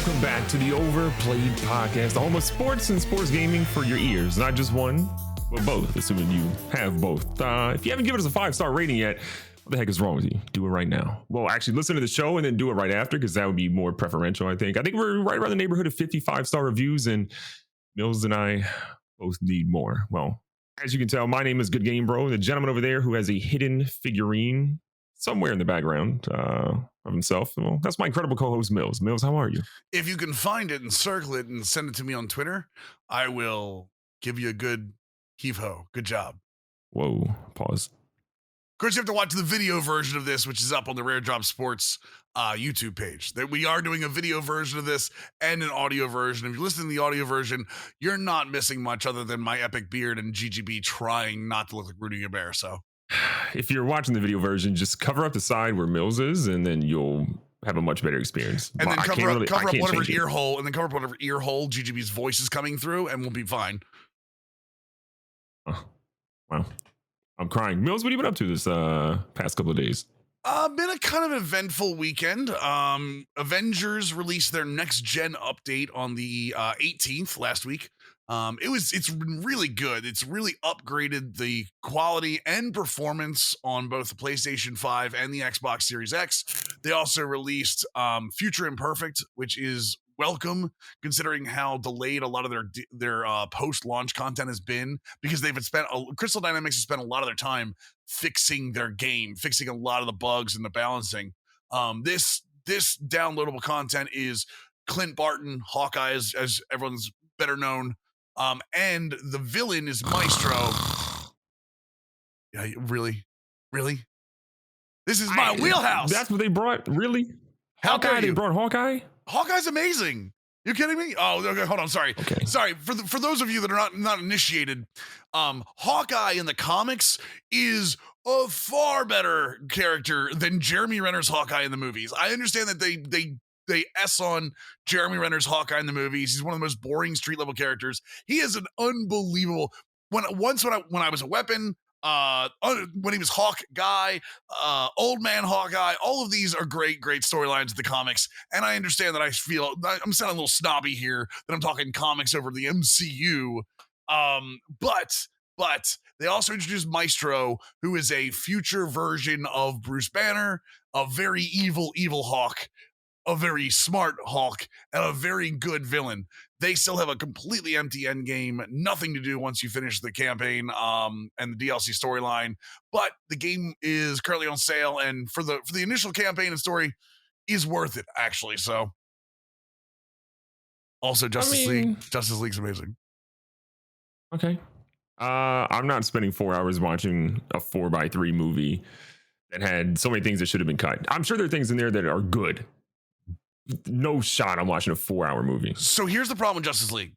welcome back to the Overplayed podcast, the home of sports and sports gaming for your ears. Not just one, but both, assuming you have both. If you haven't given us a 5-star rating yet, what the heck is wrong with you? Do it right now. Well, actually, listen to the show and then do it right after, because that would be more preferential, I think. I think we're right around the neighborhood of 55-star reviews, and Mills and I both need more. Well, as you can tell, my name is GoodGameBro, and the gentleman over there who has a hidden figurine somewhere in the background of himself. Well, that's my incredible co-host, Mills. Mills, how are you? If you can find it and circle it and send it to me on Twitter, I will give you a good heave-ho. Good job. Whoa, pause. Of course, you have to watch the video version of this, which is up on the Rare Drop Sports YouTube page. That we are doing a video version of this and an audio version. If you listen to the audio version, you're not missing much other than my epic beard and GGB trying not to look like Rudy Gobert. So, if you're watching the video version, just cover up the side where Mills is, and then you'll have a much better experience. And then cover up whatever ear hole, and then cover up whatever ear hole GGB's voice is coming through, and we'll be fine. Oh, wow. I'm crying. Mills, what have you been up to this past couple of days? Been a kind of eventful weekend. Avengers released their next gen update on the 18th last week. It's really good. It's really upgraded the quality and performance on both the PlayStation 5 and the Xbox Series X. They also released Future Imperfect, which is welcome considering how delayed a lot of their post-launch content has been, because Crystal Dynamics has spent a lot of their time fixing their game, fixing a lot of the bugs and the balancing. This downloadable content is Clint Barton, Hawkeye, as everyone's better known. And the villain is Maestro. Yeah, really? This is my wheelhouse. That's what they brought? Really? Hawkeye? They brought Hawkeye? Hawkeye's amazing. You kidding me? Oh, okay, hold on. Sorry. Okay. Sorry. For those of you that are not initiated, Hawkeye in the comics is a far better character than Jeremy Renner's Hawkeye in the movies. I understand that they S on Jeremy Renner's Hawkeye in the movies. He's one of the most boring street level characters. He is an unbelievable. When I was a weapon, when he was Hawk Guy, Old Man Hawkeye, all of these are great storylines of the comics. And I understand that I'm sounding a little snobby here that I'm talking comics over the MCU. But they also introduced Maestro, who is a future version of Bruce Banner, a very evil Hawk, a very smart Hawk, and a very good villain. They still have a completely empty end game, nothing to do once you finish the campaign and the DLC storyline. But the game is currently on sale, and for the initial campaign and story is worth it, actually. So also Justice League's amazing. Okay. I'm not spending 4 hours watching a 4x3 movie that had so many things that should have been cut. I'm sure there are things in there that are good. No shot I'm watching a 4-hour movie. So here's the problem with Justice League.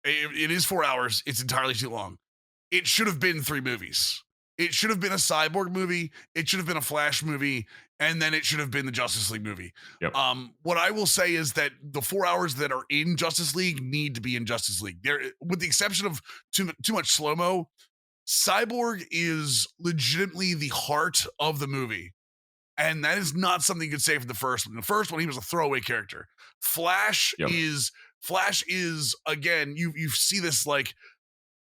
It is 4 hours. It's entirely too long. It should have been 3 movies. It should have been a Cyborg movie. It should have been a Flash movie. And then it should have been the Justice League movie. Yep. What I will say is that the 4 hours that are in Justice League need to be in Justice League. There, with the exception of too much slow-mo, Cyborg is legitimately the heart of the movie. And that is not something you could say for the first one. The first one, he was a throwaway character. Flash is again, you see this like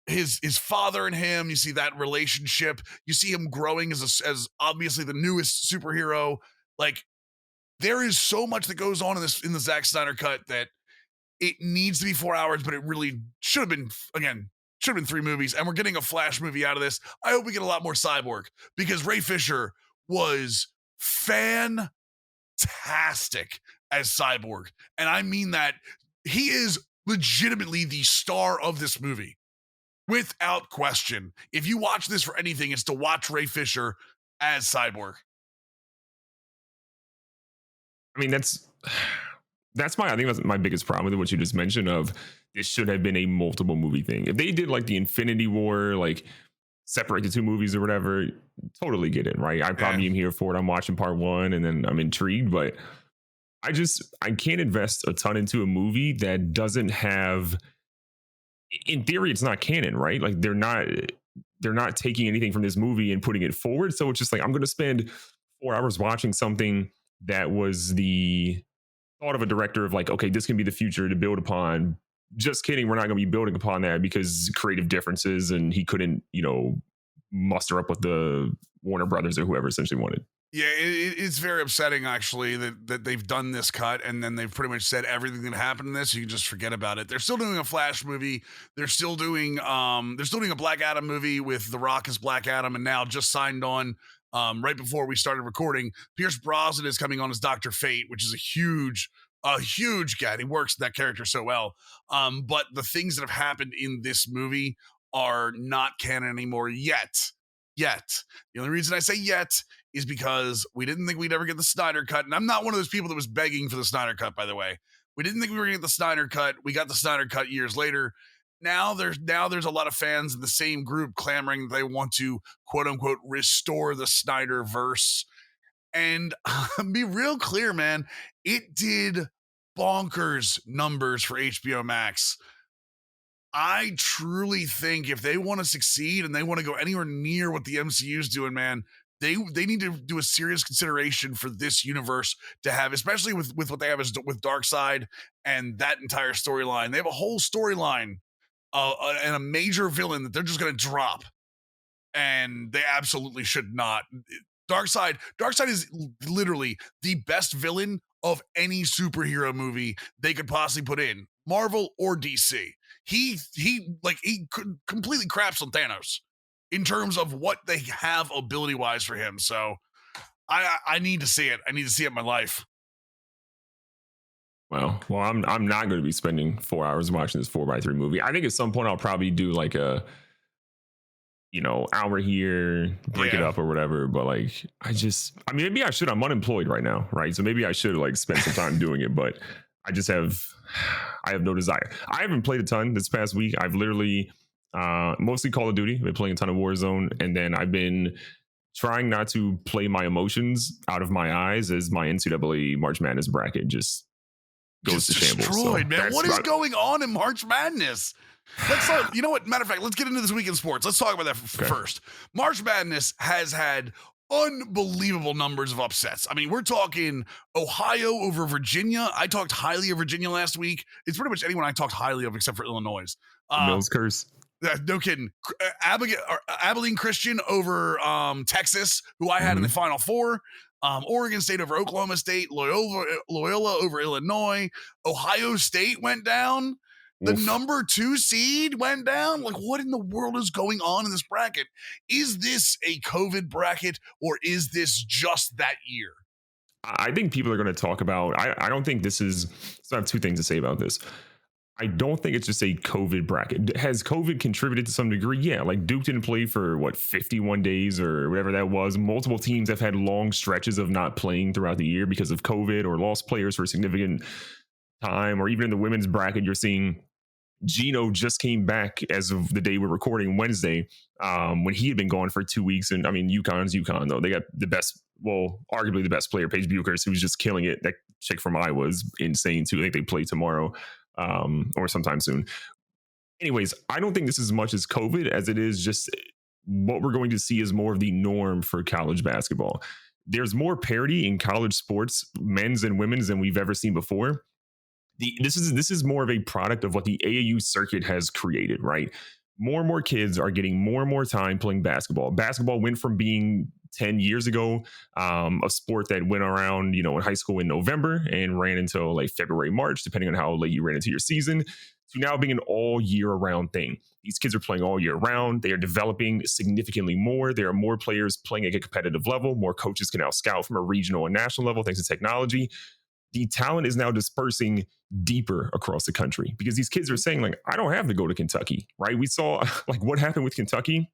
his father and him. You see that relationship. You see him growing as obviously the newest superhero. Like, there is so much that goes on in the Zack Snyder cut that it needs to be 4 hours, but it really should have been 3 movies. And we're getting a Flash movie out of this. I hope we get a lot more Cyborg, because Ray Fisher was fantastic as Cyborg. And I mean that. He is legitimately the star of this movie, without question. If you watch this for anything, it's to watch Ray Fisher as Cyborg. I mean, I think that's my biggest problem with what you just mentioned of this should have been a multiple movie thing. If they did like the Infinity War, like separate the 2 movies or whatever, totally get it, right? I probably am here for it. I'm watching part 1 and then I'm intrigued, but I can't invest a ton into a movie that doesn't have, in theory, it's not canon, right? Like they're not taking anything from this movie and putting it forward. So it's just like, I'm going to spend 4 hours watching something that was the thought of a director of like, okay, this can be the future to build upon. Just kidding, we're not going to be building upon that because creative differences, and he couldn't, muster up what the Warner Brothers or whoever essentially wanted. Yeah, it's very upsetting actually that they've done this cut and then they've pretty much said everything that happened in this. You can just forget about it. They're still doing a Flash movie. They're still doing a Black Adam movie with The Rock as Black Adam, and now just signed on right before we started recording. Pierce Brosnan is coming on as Dr. Fate, which is a huge guy. He works that character so well. But the things that have happened in this movie are not canon anymore yet. The only reason I say yet is because we didn't think we'd ever get the Snyder Cut. And I'm not one of those people that was begging for the Snyder Cut, by the way. We didn't think we were going to get the Snyder Cut. We got the Snyder Cut years later. Now there's a lot of fans in the same group clamoring that they want to, quote unquote, restore the Snyder verse. And be real clear, man, it did bonkers numbers for HBO Max. I truly think if they want to succeed and they want to go anywhere near what the MCU is doing, man, they need to do a serious consideration for this universe to have, especially with what they have with Darkseid and that entire storyline. They have a whole storyline and a major villain that they're just going to drop, and they absolutely should not. Darkseid is literally the best villain of any superhero movie they could possibly put in, Marvel or DC. He completely craps on Thanos in terms of what they have ability wise for him. So I need to see it. I need to see it in my life. Well, I'm not going to be spending 4 hours watching this 4x3 movie. I think at some point I'll probably do like a, hour here, break it up or whatever. But like, maybe I should. I'm unemployed right now, right? So maybe I should like spend some time doing it. But I have no desire. I haven't played a ton this past week. I've literally mostly Call of Duty. I've been playing a ton of Warzone, and then I've been trying not to play my emotions out of my eyes as my NCAA March Madness bracket just goes to shambles. Destroyed, man. What is going on in March Madness? You know what? Matter of fact, let's get into this week in sports. Let's talk about that first. March Madness has had unbelievable numbers of upsets. I mean, we're talking Ohio over Virginia. I talked highly of Virginia last week. It's pretty much anyone I talked highly of except for Illinois. Mills curse. No kidding. Abilene Christian over Texas, who I had in the Final Four. Oregon State over Oklahoma State. Loyola over Illinois. Ohio State went down. The number 2 seed went down. Like, what in the world is going on in this bracket? Is this a COVID bracket, or is this just that year? I think people are going to talk about, I don't think this is, so I have 2 things to say about this. I don't think it's just a COVID bracket. Has COVID contributed to some degree? Yeah, like Duke didn't play for 51 days or whatever that was. Multiple teams have had long stretches of not playing throughout the year because of COVID, or lost players for a significant time. Or even in the women's bracket, you're seeing Gino just came back as of the day we're recording, Wednesday, when he had been gone for 2 weeks. And I mean, UConn's UConn, though. They got the best, arguably the best player, Paige Buchers, who's just killing it. That chick from Iowa is insane, too. I think they play tomorrow or sometime soon. Anyways, I don't think this is as much as COVID as it is just what we're going to see is more of the norm for college basketball. There's more parity in college sports, men's and women's, than we've ever seen before. This is more of a product of what the AAU circuit has created, right? More and more kids are getting more and more time playing basketball. Basketball went from being 10 years ago a sport that went around, in high school in November and ran until like February, March, depending on how late you ran into your season, to now being an all year round thing. These kids are playing all year round. They are developing significantly more. There are more players playing at a competitive level. More coaches can now scout from a regional and national level thanks to technology. The talent is now dispersing deeper across the country because these kids are saying, like, I don't have to go to Kentucky, right? We saw like what happened with Kentucky,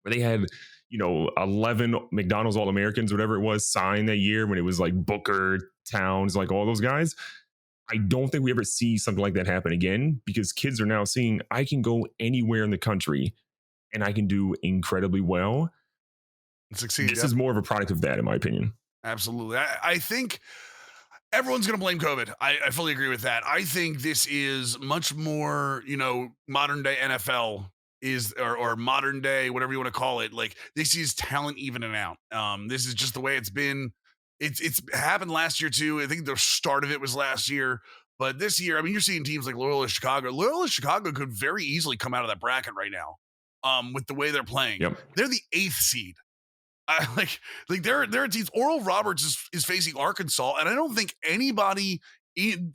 where they had, 11 McDonald's All-Americans, whatever it was, signed that year when it was like Booker, Towns, like all those guys. I don't think we ever see something like that happen again because kids are now seeing I can go anywhere in the country and I can do incredibly well. Succeed. This is more of a product of that, in my opinion. Absolutely. I think everyone's going to blame COVID. I fully agree with that. I think this is much more, modern day NFL is, or modern day, whatever you want to call it. Like, this is talent evening out. This is just the way it's been. It's happened last year too. I think the start of it was last year, but this year, I mean, you're seeing teams like Loyola Chicago. Loyola Chicago could very easily come out of that bracket right now, with the way they're playing. Yep. They're the 8th seed. I like there are teams. Oral Roberts is facing Arkansas, and I don't think anybody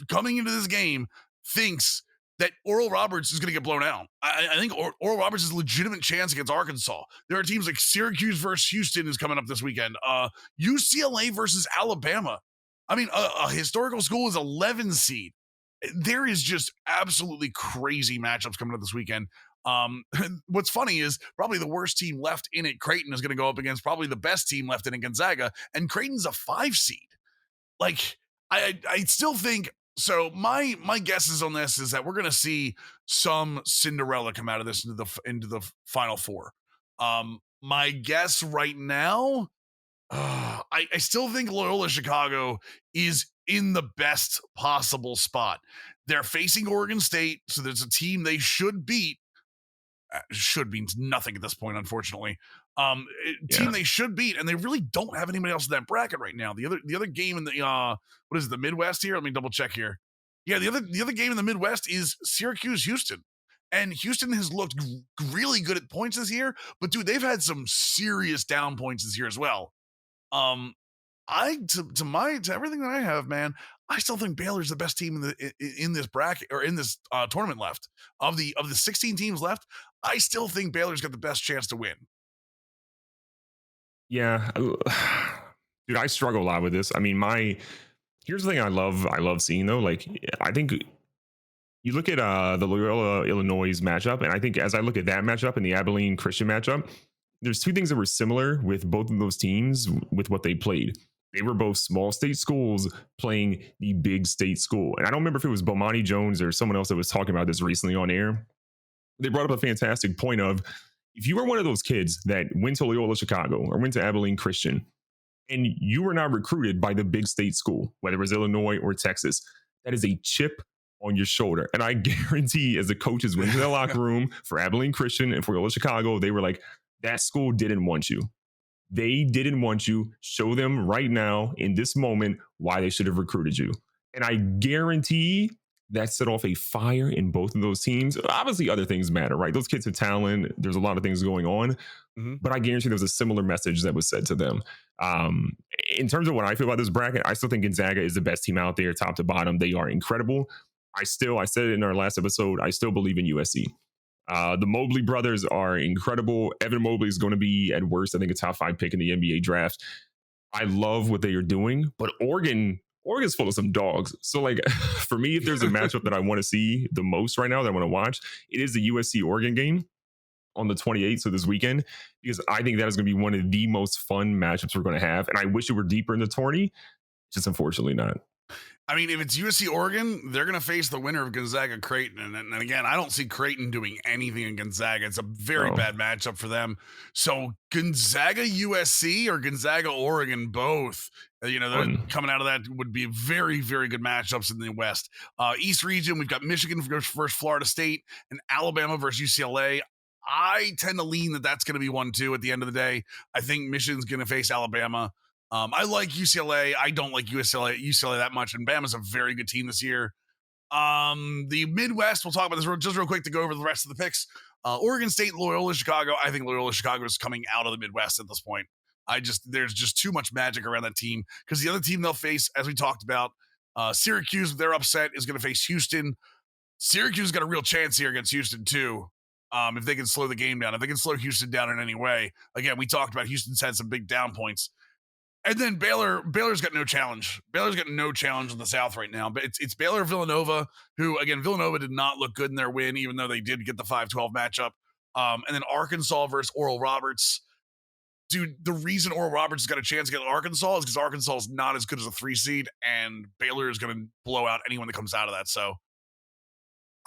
coming into this game thinks that Oral Roberts is going to get blown out. I think Oral Roberts has a legitimate chance against Arkansas. There are teams like Syracuse versus Houston is coming up this weekend. UCLA versus Alabama. I mean, a historical school is 11 seed. There is just absolutely crazy matchups coming up this weekend. What's funny is probably the worst team left in it, Creighton, is going to go up against probably the best team left in it, Gonzaga, and Creighton's a 5 seed. Like, I still think so. My guesses on this is that we're going to see some Cinderella come out of this into the Final Four. My guess right now, I still think Loyola Chicago is in the best possible spot. They're facing Oregon State, so there's a team they should beat. Should means nothing at this point, unfortunately. Team they should beat, and they really don't have anybody else in that bracket right now. The other game in the what is it, the Midwest here? Let me double check here. Yeah, the other game in the Midwest is Syracuse Houston. And Houston has looked really good at points this year, but dude, they've had some serious down points this year as well. To everything that I have, man, I still think Baylor's the best team in this bracket or in this tournament left. Of the 16 teams left, I still think Baylor's got the best chance to win. Yeah, dude, I struggle a lot with this. I mean, here's the thing I love seeing though. Like, I think you look at the Loyola Illinois matchup, and I think as I look at that matchup and the Abilene Christian matchup, there's two things that were similar with both of those teams with what they played. They were both small state schools playing the big state school. And I don't remember if it was Bomani Jones or someone else that was talking about this recently on air. They brought up a fantastic point of, if you were one of those kids that went to Loyola Chicago or went to Abilene Christian, and you were not recruited by the big state school, whether it was Illinois or Texas, that is a chip on your shoulder. And I guarantee as the coaches went to the locker room for Abilene Christian and for Loyola Chicago, they were like, that school didn't want you. They didn't want you. Show them right now in this moment why they should have recruited you. And I guarantee that set off a fire in both of those teams. Obviously, other things matter, right? Those kids have talent. There's a lot of things going on. Mm-hmm. But I guarantee there was a similar message that was said to them. In terms of what I feel about this bracket, I still think Gonzaga is the best team out there, top to bottom. They are incredible. I said it in our last episode, I still believe in USC. The Mobley brothers are incredible. Evan Mobley is going to be, at worst, I think a top 5 pick in the NBA draft. I love what they are doing, but Oregon's full of some dogs. So, like, for me, if there's a matchup that I want to see the most right now that I want to watch, it is the USC Oregon game on the 28th, so this weekend, because I think that is going to be one of the most fun matchups we're going to have. And I wish it were deeper in the tourney, just unfortunately not. I mean, if it's USC Oregon, they're going to face the winner of Gonzaga Creighton. And again, I don't see Creighton doing anything in Gonzaga. It's a very bad matchup for them. So Gonzaga USC or Gonzaga Oregon, both, they're coming out of that would be very, very good matchups in the West. East region, we've got Michigan versus Florida State and Alabama versus UCLA. I tend to lean that that's going to be 1-2 at the end of the day. I think Michigan's going to face Alabama. I like UCLA. I don't like UCLA that much. And Bama's a very good team this year. The Midwest, we'll talk about this just real quick to go over the rest of the picks. Oregon State, Loyola Chicago. I think Loyola Chicago is coming out of the Midwest at this point. There's just too much magic around that team, because the other team they'll face, as we talked about, Syracuse, they're upset, is going to face Houston. Syracuse got a real chance here against Houston too. If they can slow the game down, if they can slow Houston down in any way. Again, we talked about Houston's had some big down points. And then Baylor's got no challenge. Baylor's got no challenge in the South right now. But it's Baylor Villanova, who, again, Villanova did not look good in their win, even though they did get the 5-12 matchup. And then Arkansas versus Oral Roberts. Dude, the reason Oral Roberts has got a chance against Arkansas is because Arkansas is not as good as a 3 seed, and Baylor is going to blow out anyone that comes out of that. So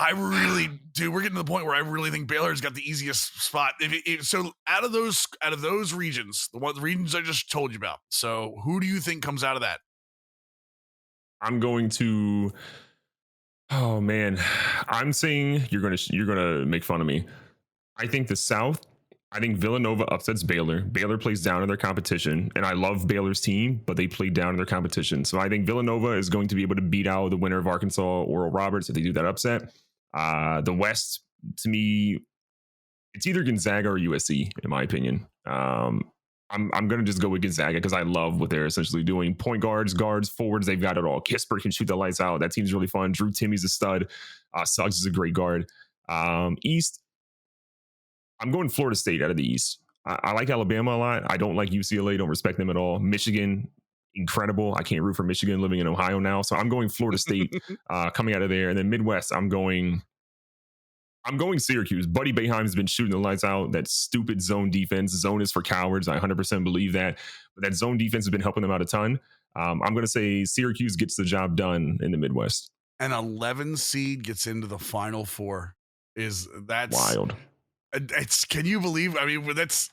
I really do. We're getting to the point where I really think Baylor's got the easiest spot. So out of those regions, the regions I just told you about. So who do you think comes out of that? I'm going to. Oh man, I'm saying you're gonna make fun of me. I think the South I think Villanova upsets Baylor. Baylor plays down in their competition, and I love Baylor's team, but they played down in their competition. So I think Villanova is going to be able to beat out the winner of Arkansas, Oral Roberts, if they do that upset. The West, to me, it's either Gonzaga or USC, in my opinion. I'm going to just go with Gonzaga because I love what they're essentially doing. Point guards, forwards, they've got it all. Kisper can shoot the lights out. That team's really fun. Drew Timmy's a stud. Suggs is a great guard. East, I'm going Florida State out of the East. I like Alabama a lot. I don't like UCLA. Don't respect them at all. Michigan, incredible. I can't root for Michigan living in Ohio now. So I'm going Florida State coming out of there. And then Midwest, I'm going Syracuse. Buddy Boeheim's been shooting the lights out. That stupid zone defense. Zone is for cowards. I 100% believe that. But that zone defense has been helping them out a ton. I'm going to say Syracuse gets the job done in the Midwest. An 11 seed gets into the Final Four. That's wild. Can you believe? I mean, that's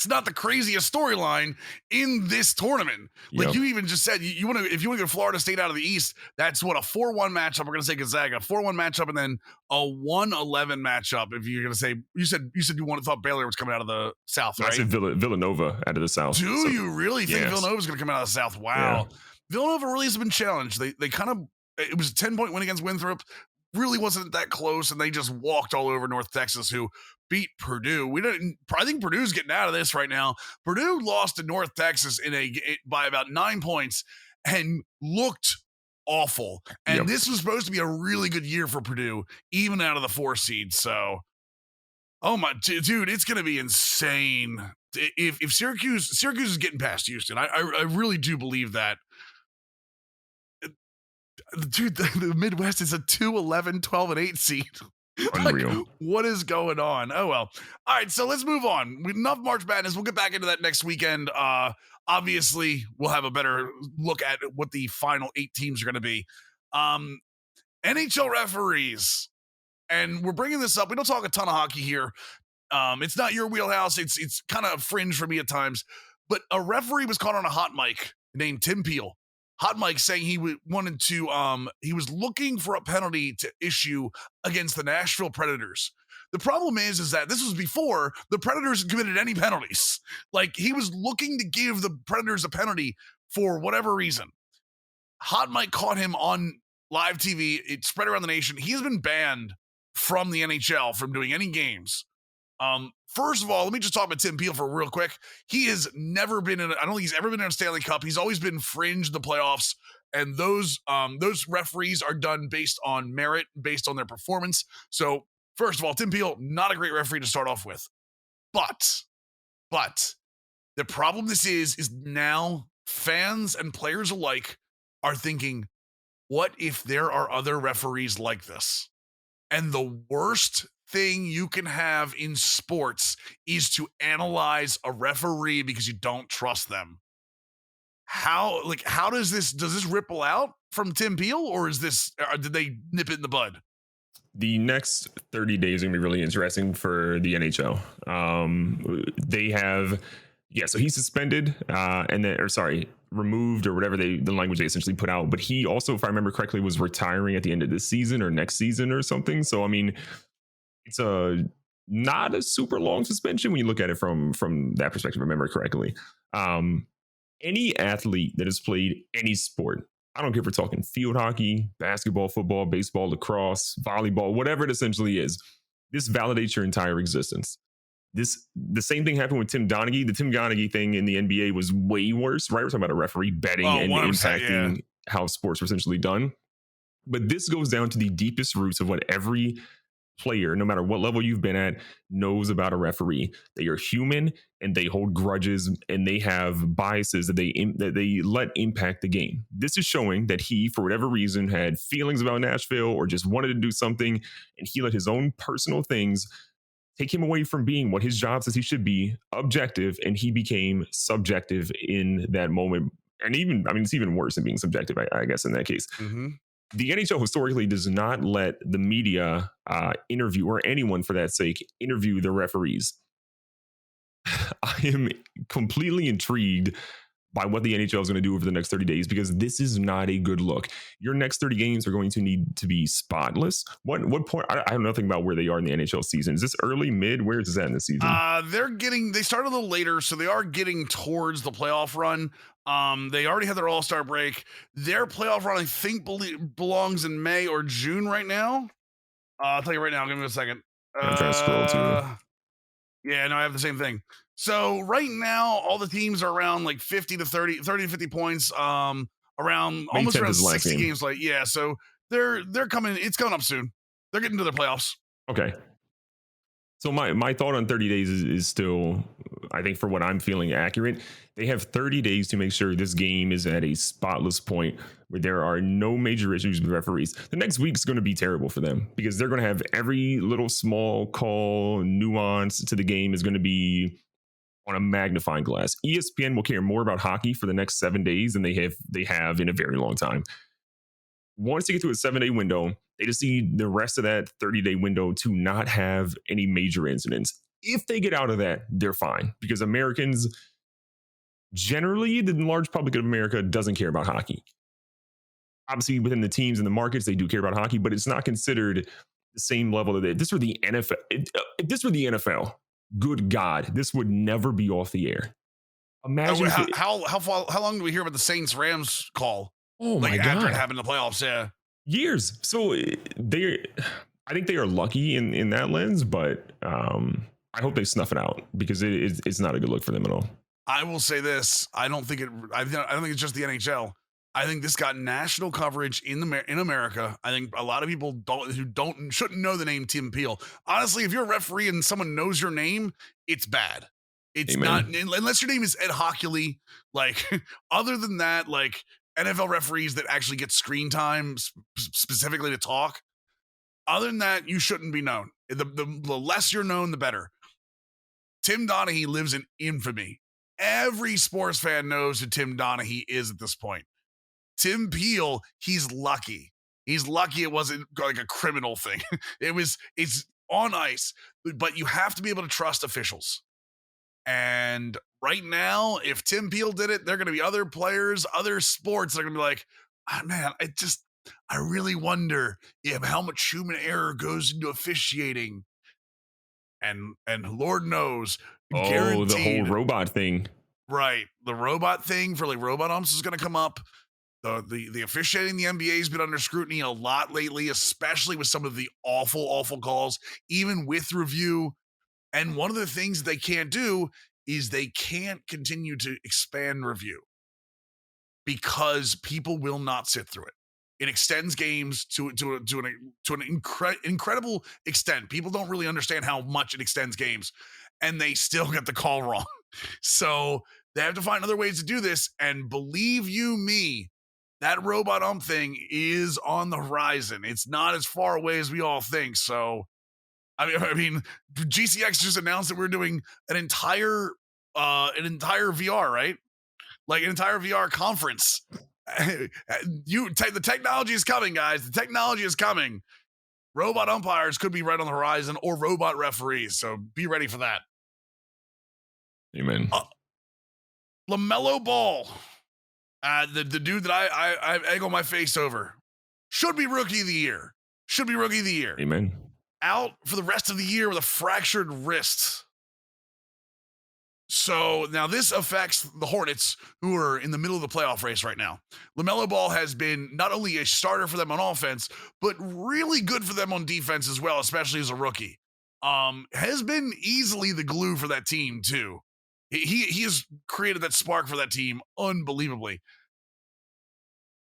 not the craziest storyline in this tournament. Like you even just said, you want to, if you want to get Florida State out of the East, that's what a 4-1 matchup. We're going to say Gonzaga, 4-1 matchup, and then a 1-11 matchup. If you're going to say, you said you thought Baylor was coming out of the South, right? I said Villanova out of the South. Do you really think Villanova's going to come out of the South? Wow, Villanova really has been challenged. They kind of, it was a 10-point win against Winthrop. Really wasn't that close, and they just walked all over North Texas, who beat Purdue. I think Purdue's getting out of this right now. Purdue lost to North Texas by about 9 points and looked awful. And this was supposed to be a really good year for Purdue, even out of the 4 seed. So, oh my dude, it's going to be insane if Syracuse is getting past Houston. I really do believe that. Dude, the Midwest is a 2-11, 12-8 seed. Unreal. Like, what is going on? Oh, well. All right, so let's move on. Enough March Madness. We'll get back into that next weekend. Obviously, we'll have a better look at what the final 8 teams are going to be. NHL referees. And we're bringing this up. We don't talk a ton of hockey here. It's not your wheelhouse. It's kind of fringe for me at times. But a referee was caught on a hot mic named Tim Peel. Hot Mike saying he was looking for a penalty to issue against the Nashville Predators. The problem is that this was before the Predators had committed any penalties. Like, he was looking to give the Predators a penalty for whatever reason. Hot Mike caught him on live TV. It spread around the nation. He has been banned from the NHL from doing any games. First of all, let me just talk about Tim Peel for real quick. He has never been I don't think he's ever been in a Stanley Cup. He's always been fringe in the playoffs. And those referees are done based on merit, based on their performance. So first of all, Tim Peel, not a great referee to start off with. But the problem this is now fans and players alike are thinking, what if there are other referees like this? And the worst thing you can have in sports is to analyze a referee because you don't trust them. How does this ripple out from Tim Peel, or did they nip it in the bud? The next 30 days are going to be really interesting for the NHL. They have, so he's suspended removed or whatever the language they essentially put out. But he also, if I remember correctly, was retiring at the end of this season or next season or something. So, I mean, it's not a super long suspension when you look at it from that perspective, if I remember correctly. Any athlete that has played any sport, I don't care if we're talking field hockey, basketball, football, baseball, lacrosse, volleyball, whatever it essentially is, this validates your entire existence. The same thing happened with Tim Donaghy. The Tim Donaghy thing in the NBA was way worse, right? We're talking about a referee betting and impacting how sports were essentially done. But this goes down to the deepest roots of what every player, no matter what level you've been at, knows about a referee. They are human and they hold grudges and they have biases that they let impact the game. This is showing that he, for whatever reason, had feelings about Nashville or just wanted to do something, and he let his own personal things take him away from being what his job says he should be, objective, and he became subjective in that moment. And it's even worse than being subjective, I guess, in that case. Mm-hmm. The NHL historically does not let the media interview, or anyone for that sake, interview the referees. I am completely intrigued by what the NHL is going to do over the next 30 days, because this is not a good look. Your next 30 games are going to need to be spotless. What point? I know nothing about where they are in the NHL season. Is this early, mid? Where is that in the season? They started a little later, so they are getting towards the playoff run. They already had their All-Star break. Their playoff run, I think, belongs in May or June right now. I'll tell you right now. Give me a second. I'm trying to scroll too. Yeah, no, I have the same thing. So right now, all the teams are around like 50 to 30 to 50 points. Around May almost 10th around is the last 60 game. games. Like, yeah, so they're coming. It's coming up soon. They're getting to their playoffs. Okay. So my thought on 30 days is still, I think, for what I'm feeling, accurate. They have 30 days to make sure this game is at a spotless point where there are no major issues with referees. The next week's going to be terrible for them because they're going to have every little small call, nuance to the game is going to be on a magnifying glass. ESPN will care more about hockey for the next 7 days than they have in a very long time. Once they get to a 7-day window, they just need the rest of that 30-day window to not have any major incidents. If they get out of that, they're fine, because Americans, generally, the large public of America doesn't care about hockey. Obviously, within the teams and the markets, they do care about hockey, but it's not considered the same level that if this were the NFL. If this were the NFL, good God, this would never be off the air. Imagine how long do we hear about the Saints Rams call? Oh my God! After it happened in the playoffs, yeah, years. So I think they are lucky in that lens, but I hope they snuff it out because it's not a good look for them at all. I will say this: I don't think it's just the NHL. I think this got national coverage in America. I think a lot of people shouldn't know the name Tim Peel. Honestly, if you're a referee and someone knows your name, it's bad. It's Amen. Not unless your name is Ed Hockley. Like, other than that, like NFL referees that actually get screen time specifically to talk. Other than that, you shouldn't be known. The less you're known, the better. Tim Donaghy lives in infamy. Every sports fan knows who Tim Donaghy is at this point. Tim Peel, he's lucky. He's lucky it wasn't like a criminal thing. It's on ice, but you have to be able to trust officials. And right now, if Tim Peel did it, there are going to be other players, other sports that are going to be like, oh, man, I really wonder if how much human error goes into officiating. And Lord knows, guaranteed, the whole robot thing. Right. The robot thing for like robot umps is going to come up. The officiating the NBA has been under scrutiny a lot lately, especially with some of the awful calls, even with review. And one of the things they can't do is they can't continue to expand review because people will not sit through it. It extends games to an incredible extent. People don't really understand how much it extends games, and they still get the call wrong. So they have to find other ways to do this. And believe you me, that robot ump thing is on the horizon. It's not as far away as we all think. So, I mean, GCX just announced that we're doing an entire VR, right? Like an entire VR conference. The technology is coming, guys. The technology is coming. Robot umpires could be right on the horizon, or robot referees. So be ready for that. Amen. LaMelo Ball, the dude that I egg on my face over, should be rookie of the year. Amen. Out for the rest of the year with a fractured wrist. So now this affects the Hornets, who are in the middle of the playoff race right now. LaMelo Ball has been not only a starter for them on offense, but really good for them on defense as well, especially as a rookie. Has been easily the glue for that team too. He has created that spark for that team unbelievably.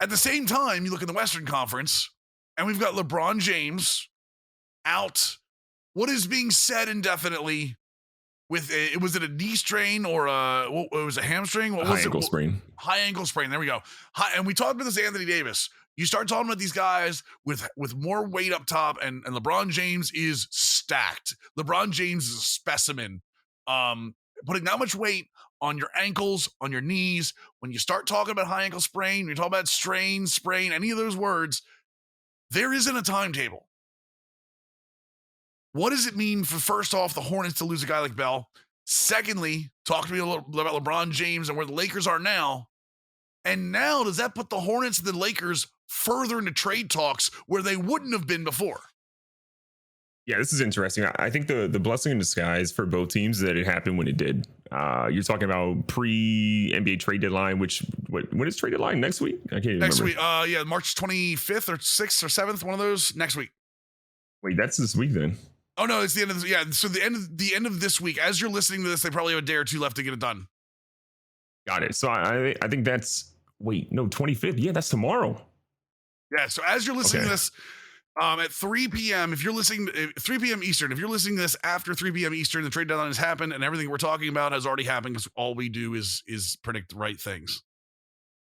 At the same time, you look in the Western Conference, and we've got LeBron James out. What is being said indefinitely? Was it a knee strain or it was a hamstring? What was high ankle sprain. High ankle sprain. There we go. And we talked about this Anthony Davis. You start talking about these guys with more weight up top, and LeBron James is stacked. LeBron James is a specimen. Putting that much weight on your ankles, on your knees, when you start talking about high ankle sprain, when you talk about strain, sprain, any of those words, there isn't a timetable. What does it mean for, first off, the Hornets to lose a guy like Bell? Secondly, Talk to me a little bit about LeBron James and where the Lakers are now. And now, does that put the Hornets and the Lakers further into trade talks where they wouldn't have been before? Yeah, this is interesting. I think the blessing in disguise for both teams is that it happened when it did. You're talking about pre-NBA trade deadline, when is trade deadline? Next week? I can't even Next remember. week, yeah, March 25th or 6th or 7th, one of those next week. Wait, that's this week then? Oh no, it's the end of this. Yeah, so the end of this week. As you're listening to this, they probably have a day or two left to get it done. Got it. So I think that's 25th. Yeah, that's tomorrow. Yeah, so as you're listening to this, at 3 p.m., if you're listening, 3 p.m. Eastern, if you're listening to this after 3 p.m. Eastern, the trade deadline has happened and everything we're talking about has already happened because all we do is predict the right things.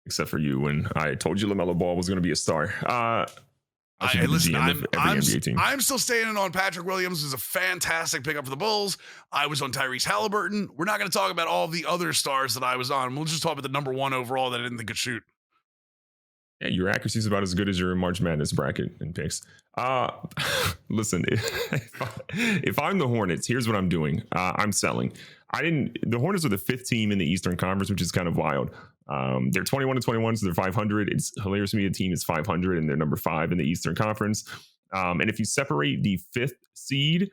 Except for you when I told you LaMelo Ball was going to be a star. Listen, NBA team. I'm still standing on Patrick Williams is a fantastic pickup for the Bulls. I was on Tyrese Halliburton. We're not going to talk about all the other stars that I was on. We'll just talk about the number one overall that I didn't think could shoot. Yeah, your accuracy is about as good as your March Madness bracket and picks. Listen, if I'm the Hornets, here's what I'm doing. I'm selling. The Hornets are the 5th team in the Eastern Conference, which is kind of wild. They're 21-21, so they're 500. It's hilarious to me. The team is 500 and they're number 5 in the Eastern Conference. And if you separate the 5th seed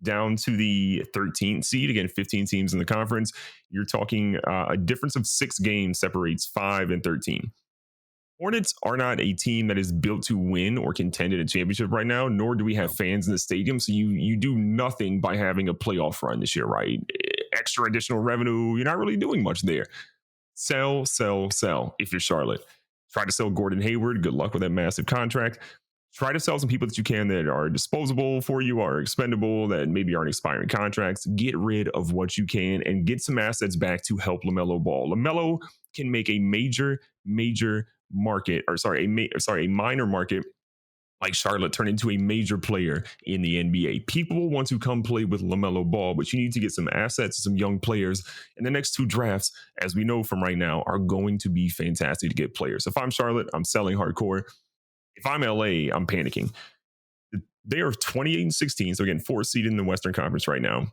down to the 13th seed, again, 15 teams in the conference, you're talking a difference of 6 games separates 5 and 13. Hornets are not a team that is built to win or contend in a championship right now, nor do we have fans in the stadium. So you do nothing by having a playoff run this year, right? Extra additional revenue, you're not really doing much there. Sell if you're Charlotte. Try to sell Gordon Hayward. Good luck with that massive contract. Try to sell some people that you can that are disposable for you, are expendable, that maybe aren't expiring contracts. Get rid of what you can and get some assets back to help LaMelo Ball. LaMelo can make a a minor market like Charlotte turn into a major player in the NBA. People want to come play with LaMelo Ball, but you need to get some assets, some young players. And the next 2 drafts, as we know from right now, are going to be fantastic to get players. If I'm Charlotte, I'm selling hardcore. If I'm LA, I'm panicking. They are 28-16, so again, 4th seed in the Western Conference right now.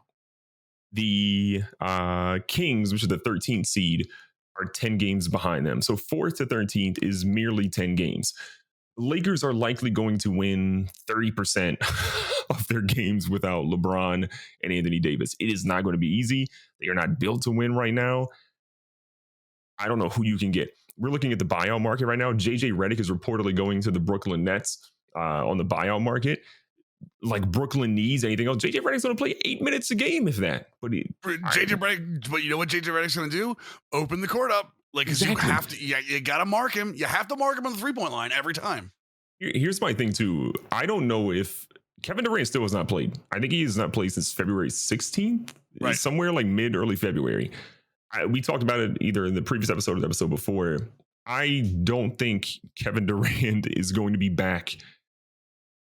The Kings, which is the 13th seed, are 10 games behind them. So 4th to 13th is merely 10 games. The Lakers are likely going to win 30% of their games without LeBron and Anthony Davis. It is not going to be easy. They are not built to win right now. I don't know who you can get. We're looking at the buyout market right now. JJ Redick is reportedly going to the Brooklyn Nets on the buyout market. Like Brooklyn needs anything else. JJ Redick's going to play 8 minutes a game, if that. But you know what JJ Redick's going to do? Open the court up. Like, exactly. You have to, you got to mark him. You have to mark him on the 3-point line every time. Here's my thing too. I don't know if Kevin Durant still has not played. I think he has not played since February 16th, right? Somewhere like early February. We talked about it either in the previous episode or the episode before. I don't think Kevin Durant is going to be back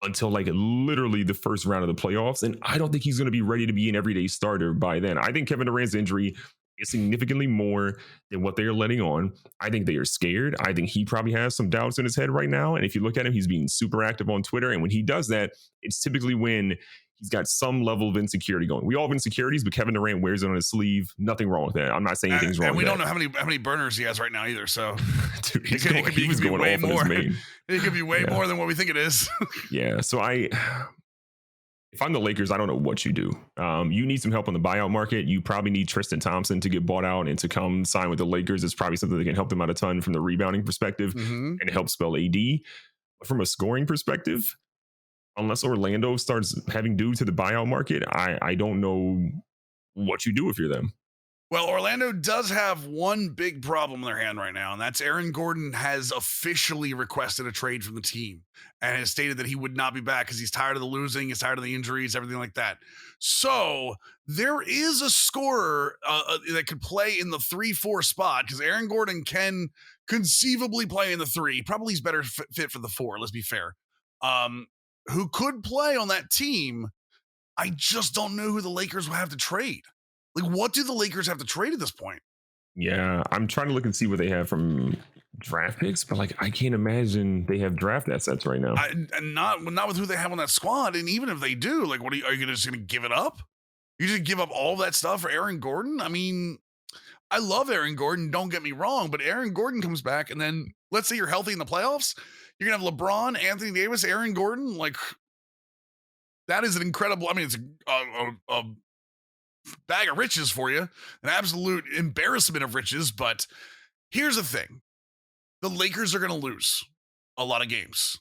until like literally the first round of the playoffs. And I don't think he's going to be ready to be an everyday starter by then. I think Kevin Durant's injury is significantly more than what they are letting on. I think they are scared. I think he probably has some doubts in his head right now. And if you look at him, he's being super active on Twitter. And when he does that, it's typically when he's got some level of insecurity going. We all have insecurities, but Kevin Durant wears it on his sleeve. Nothing wrong with that. I'm not saying anything's wrong with that. And we don't know how many burners he has right now either. So dude, he was going way more. It could be way more than what we think it is. Yeah. So if I'm the Lakers, I don't know what you do. You need some help on the buyout market. You probably need Tristan Thompson to get bought out and to come sign with the Lakers. It's probably something that can help them out a ton from the rebounding perspective and help spell AD. But from a scoring perspective, unless Orlando starts having due to the buyout market, I don't know what you do if you're them. Well, Orlando does have one big problem in their hand right now, and that's Aaron Gordon has officially requested a trade from the team and has stated that he would not be back because he's tired of the losing, he's tired of the injuries, everything like that. So there is a scorer that could play in the 3-4 spot because Aaron Gordon can conceivably play in the 3. Probably he's better fit for the 4, let's be fair. Who could play on that team. I just don't know who the Lakers will have to trade. Like, what do the Lakers have to trade at this point? Yeah, I'm trying to look and see what they have from draft picks, but like I can't imagine they have draft assets right now. And not with who they have on that squad. And even if they do, like, are you just going to give it up? You just give up all that stuff for Aaron Gordon? I mean, I love Aaron Gordon, don't get me wrong, but Aaron Gordon comes back, and then let's say you're healthy in the playoffs. You're going to have LeBron, Anthony Davis, Aaron Gordon. Like, that is an incredible, I mean, it's a bag of riches for you, an absolute embarrassment of riches. But here's the thing. The Lakers are going to lose a lot of games.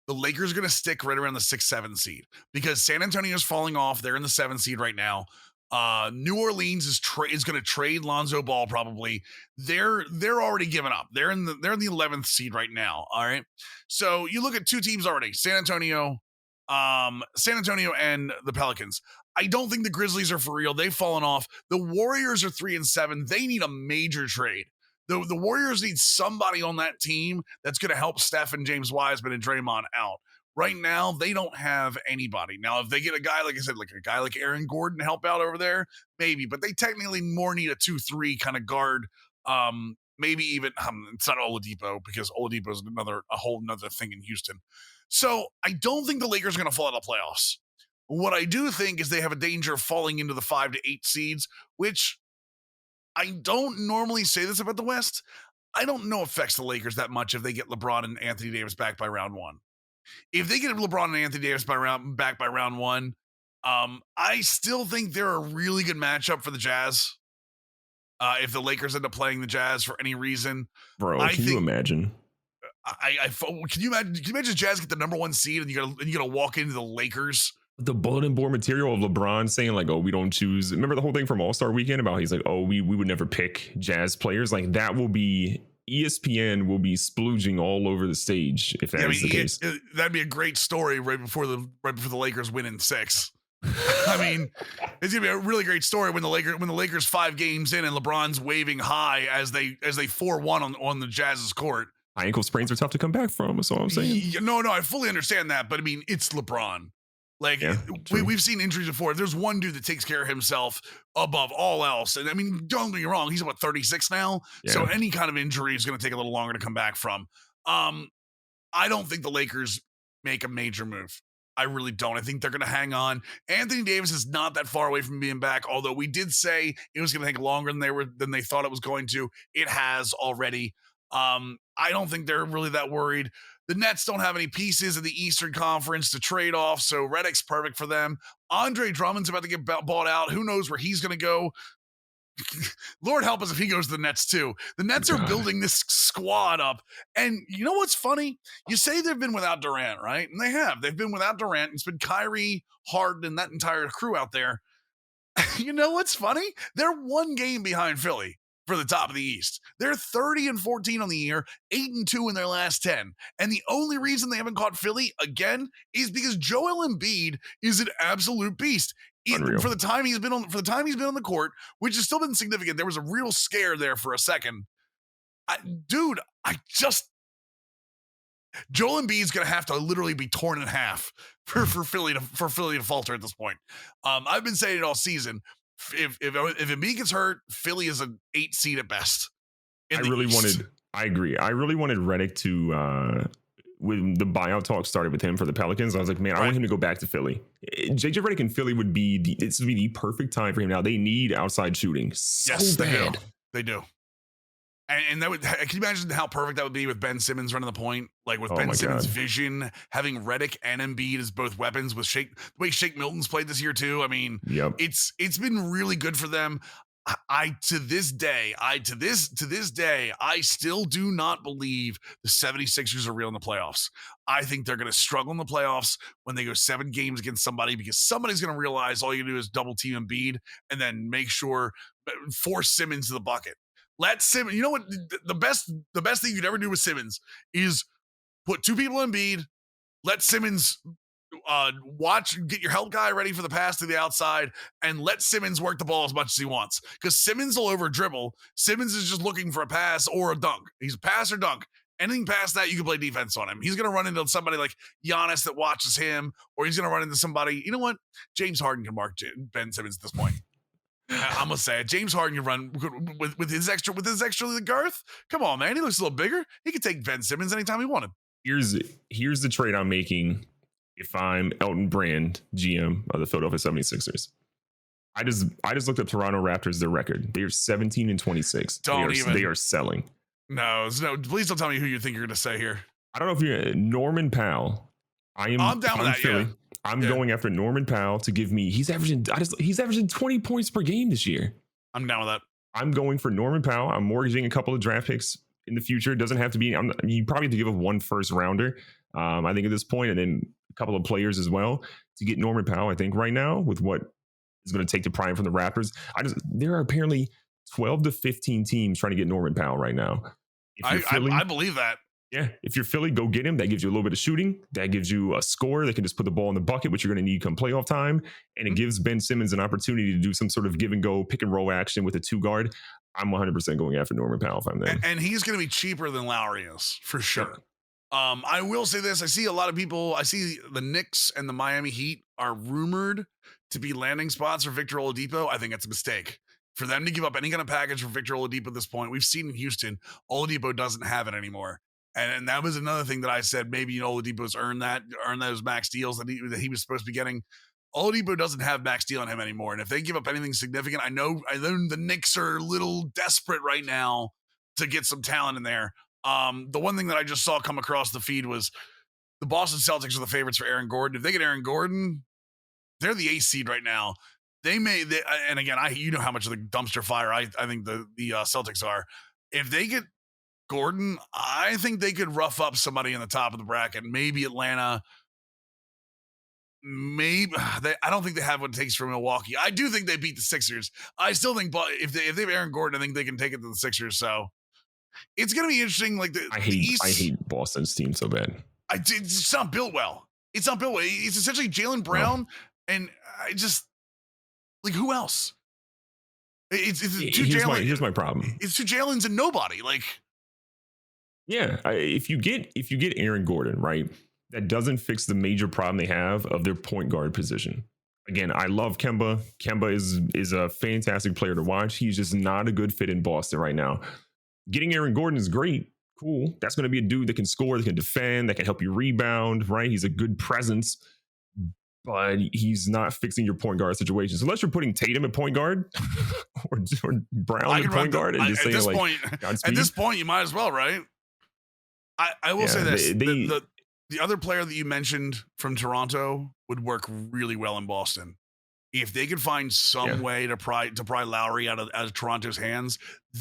The Lakers are going to stick right around the 6-7 seed because San Antonio is falling off. They're in the 7 seed right now. New Orleans is going to trade Lonzo Ball probably. They're already giving up. They're in the 11th seed right now. All right. So you look at two teams already, San Antonio and the Pelicans. I don't think the Grizzlies are for real. They've fallen off. The Warriors are 3-7. They need a major trade. The Warriors need somebody on that team that's going to help Steph and James Wiseman and Draymond out. Right now, they don't have anybody. Now, if they get a guy, like I said, like a guy like Aaron Gordon to help out over there, maybe. But they technically more need a 2-3 kind of guard. Maybe even it's not Oladipo because Oladipo is a whole nother thing in Houston. So I don't think the Lakers are going to fall out of the playoffs. What I do think is they have a danger of falling into the 5 to 8 seeds, which I don't normally say this about the West. I don't know affects the Lakers that much if they get LeBron and Anthony Davis back by round 1. If they get LeBron and Anthony Davis back by round 1, I still think they're a really good matchup for the Jazz. If the Lakers end up playing the Jazz for any reason, bro, can you imagine? Can you imagine? Can you imagine Jazz get the number 1 seed and you gotta walk into the Lakers? The bulletin board material of LeBron saying like, "Oh, we don't choose." Remember the whole thing from All-Star Weekend about he's like, "Oh, we would never pick Jazz players." Like that will be ESPN will be splooging all over the stage if that is the case. That'd be a great story right before the Lakers win in 6. I mean, it's gonna be a really great story when the Lakers 5 games in and LeBron's waving high as they 4-1 on the Jazz's court. High ankle sprains are tough to come back from. That's all I'm saying. No, I fully understand that, but I mean, it's LeBron. Like we've seen injuries before. There's one dude that takes care of himself above all else. And I mean, don't get me wrong. He's about 36 now. Yeah. So any kind of injury is going to take a little longer to come back from. I don't think the Lakers make a major move. I really don't. I think they're going to hang on. Anthony Davis is not that far away from being back. Although we did say it was going to take longer than they thought it was going to. It has already. I don't think they're really that worried. The Nets don't have any pieces in the Eastern Conference to trade off, so Redick's perfect for them. Andre Drummond's about to get bought out. Who knows where he's going to go? Lord help us if he goes to the Nets too. The Nets are building this squad up. And you know what's funny? You say they've been without Durant, right? And they have. They've been without Durant. It's been Kyrie, Harden, and that entire crew out there. You know what's funny? They're 1 game behind Philly for the top of the East. They're 30-14 on the year, 8-2 in their last 10. And the only reason they haven't caught Philly again is because Joel Embiid is an absolute beast. For the time he's been on the court, which has still been significant. There was a real scare there for a second. Joel Embiid's going to have to literally be torn in half for Philly to falter at this point. I've been saying it all season. If Embiid gets hurt, Philly is an 8 seed at best. I agree. I really wanted Redick to, when the buyout talk started with him for the Pelicans, I was like, man, I want him to go back to Philly. JJ Redick in Philly would be the perfect time for him now. They need outside shooting so bad. They do. And that can you imagine how perfect that would be with Ben Simmons running the point? Like with Ben Simmons' vision, having Redick and Embiid as both weapons with the way Shake Milton's played this year too. I mean, it's been really good for them. To this day, I still do not believe the 76ers are real in the playoffs. I think they're going to struggle in the playoffs when they go 7 games against somebody because somebody's going to realize all you do is double team Embiid and then force Simmons to the bucket. Let Simmons, you know what? The best thing you could ever do with Simmons is put 2 people in Embiid, let Simmons get your help guy ready for the pass to the outside, and let Simmons work the ball as much as he wants. Because Simmons will over dribble. Simmons is just looking for a pass or a dunk. He's a pass or dunk. Anything past that, you can play defense on him. He's going to run into somebody like Giannis that watches him, or he's going to run into somebody. You know what? James Harden can mark Ben Simmons at this point. I'm gonna say it. James Harden can run with his extra girth. Come on, man. He looks a little bigger. He could take Ben Simmons anytime he wanted. Here's the trade I'm making if I'm Elton Brand, GM of the Philadelphia 76ers. I just looked up Toronto Raptors, their record. They are 17-26. They are selling. No, please don't tell me who you think you're going to say here. I don't know if you're Norman Powell. I'm down with that. Philly. Yeah. I'm going after Norman Powell to give me. He's averaging 20 points per game this year. I'm down with that. I'm going for Norman Powell. I'm mortgaging a couple of draft picks in the future. It doesn't have to be. You probably have to give up one first rounder. I think at this point, and then a couple of players as well to get Norman Powell. I think right now with what is going to take to prime from the Raptors. There are apparently 12 to 15 teams trying to get Norman Powell right now. I believe that. Yeah, if you're Philly, go get him. That gives you a little bit of shooting. That gives you a score that can just put the ball in the bucket, which you're going to need come playoff time. And it gives Ben Simmons an opportunity to do some sort of give and go, pick and roll action with a 2-guard. I'm 100% going after Norman Powell if I'm there. And he's going to be cheaper than Lowry is, for sure. Yeah. I will say this. I see a lot of people. I see the Knicks and the Miami Heat are rumored to be landing spots for Victor Oladipo. I think that's a mistake. For them to give up any kind of package for Victor Oladipo at this point, we've seen in Houston, Oladipo doesn't have it anymore. And that was another thing that I said, maybe Oladipo's earned those max deals that he was supposed to be getting. Oladipo doesn't have max deal on him anymore. And if they give up anything significant, I know the Knicks are a little desperate right now to get some talent in there. The one thing that I just saw come across the feed was the Boston Celtics are the favorites for Aaron Gordon. If they get Aaron Gordon, they're the 8th seed right now. And again, you know how much of the dumpster fire I think the Celtics are. If they get Gordon, I think they could rough up somebody in the top of the bracket. Maybe Atlanta. I don't think they have what it takes for Milwaukee. I do think they beat the Sixers. I still think, but if they have Aaron Gordon, I think they can take it to the Sixers. So it's going to be interesting. Like I hate Boston's team so bad. It's not built well. It's essentially Jaylen Brown, and I just like who else? It's two Jalen. Here's my problem. It's two Jalen's and nobody. Like, yeah, if you get Aaron Gordon, right, that doesn't fix the major problem they have of their point guard position. Again, I love Kemba. Kemba is a fantastic player to watch. He's just not a good fit in Boston right now. Getting Aaron Gordon is great. Cool. That's going to be a dude that can score, that can defend, that can help you rebound, right? He's a good presence, but he's not fixing your point guard situation. So unless you're putting Tatum at point guard or Brown at point guard and just saying at this point, you might as well, right? I will say this. The other player that you mentioned from Toronto would work really well in Boston. If they could find some way to pry Lowry out of Toronto's hands,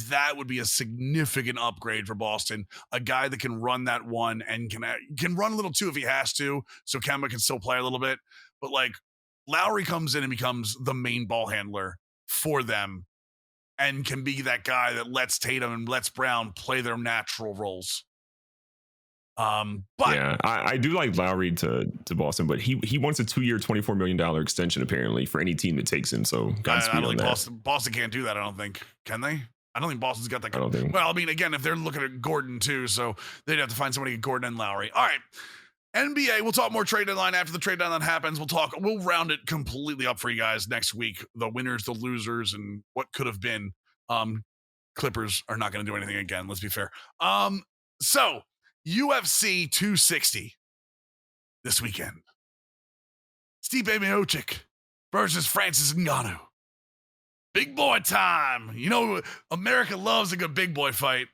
that would be a significant upgrade for Boston. A guy that can run that one and can run a little too if he has to, so Kemba can still play a little bit. But like Lowry comes in and becomes the main ball handler for them and can be that guy that lets Tatum and lets Brown play their natural roles. But yeah, I do like Lowry to Boston, but he wants a 2-year, $24 million extension apparently for any team that takes him. So I don't think Boston can't do that. I don't think. Can they? I don't think Boston's got that. Well, I mean, again, if they're looking at Gordon too, so they'd have to find somebody to get Gordon and Lowry. All right. NBA, we'll talk more trade deadline after the trade deadline happens. We'll round it completely up for you guys next week. The winners, the losers, and what could have been. Clippers are not going to do anything again. Let's be fair. So UFC 260 this weekend. Stipe Miocic versus Francis Ngannou. Big boy time. You know, America loves a good big boy fight.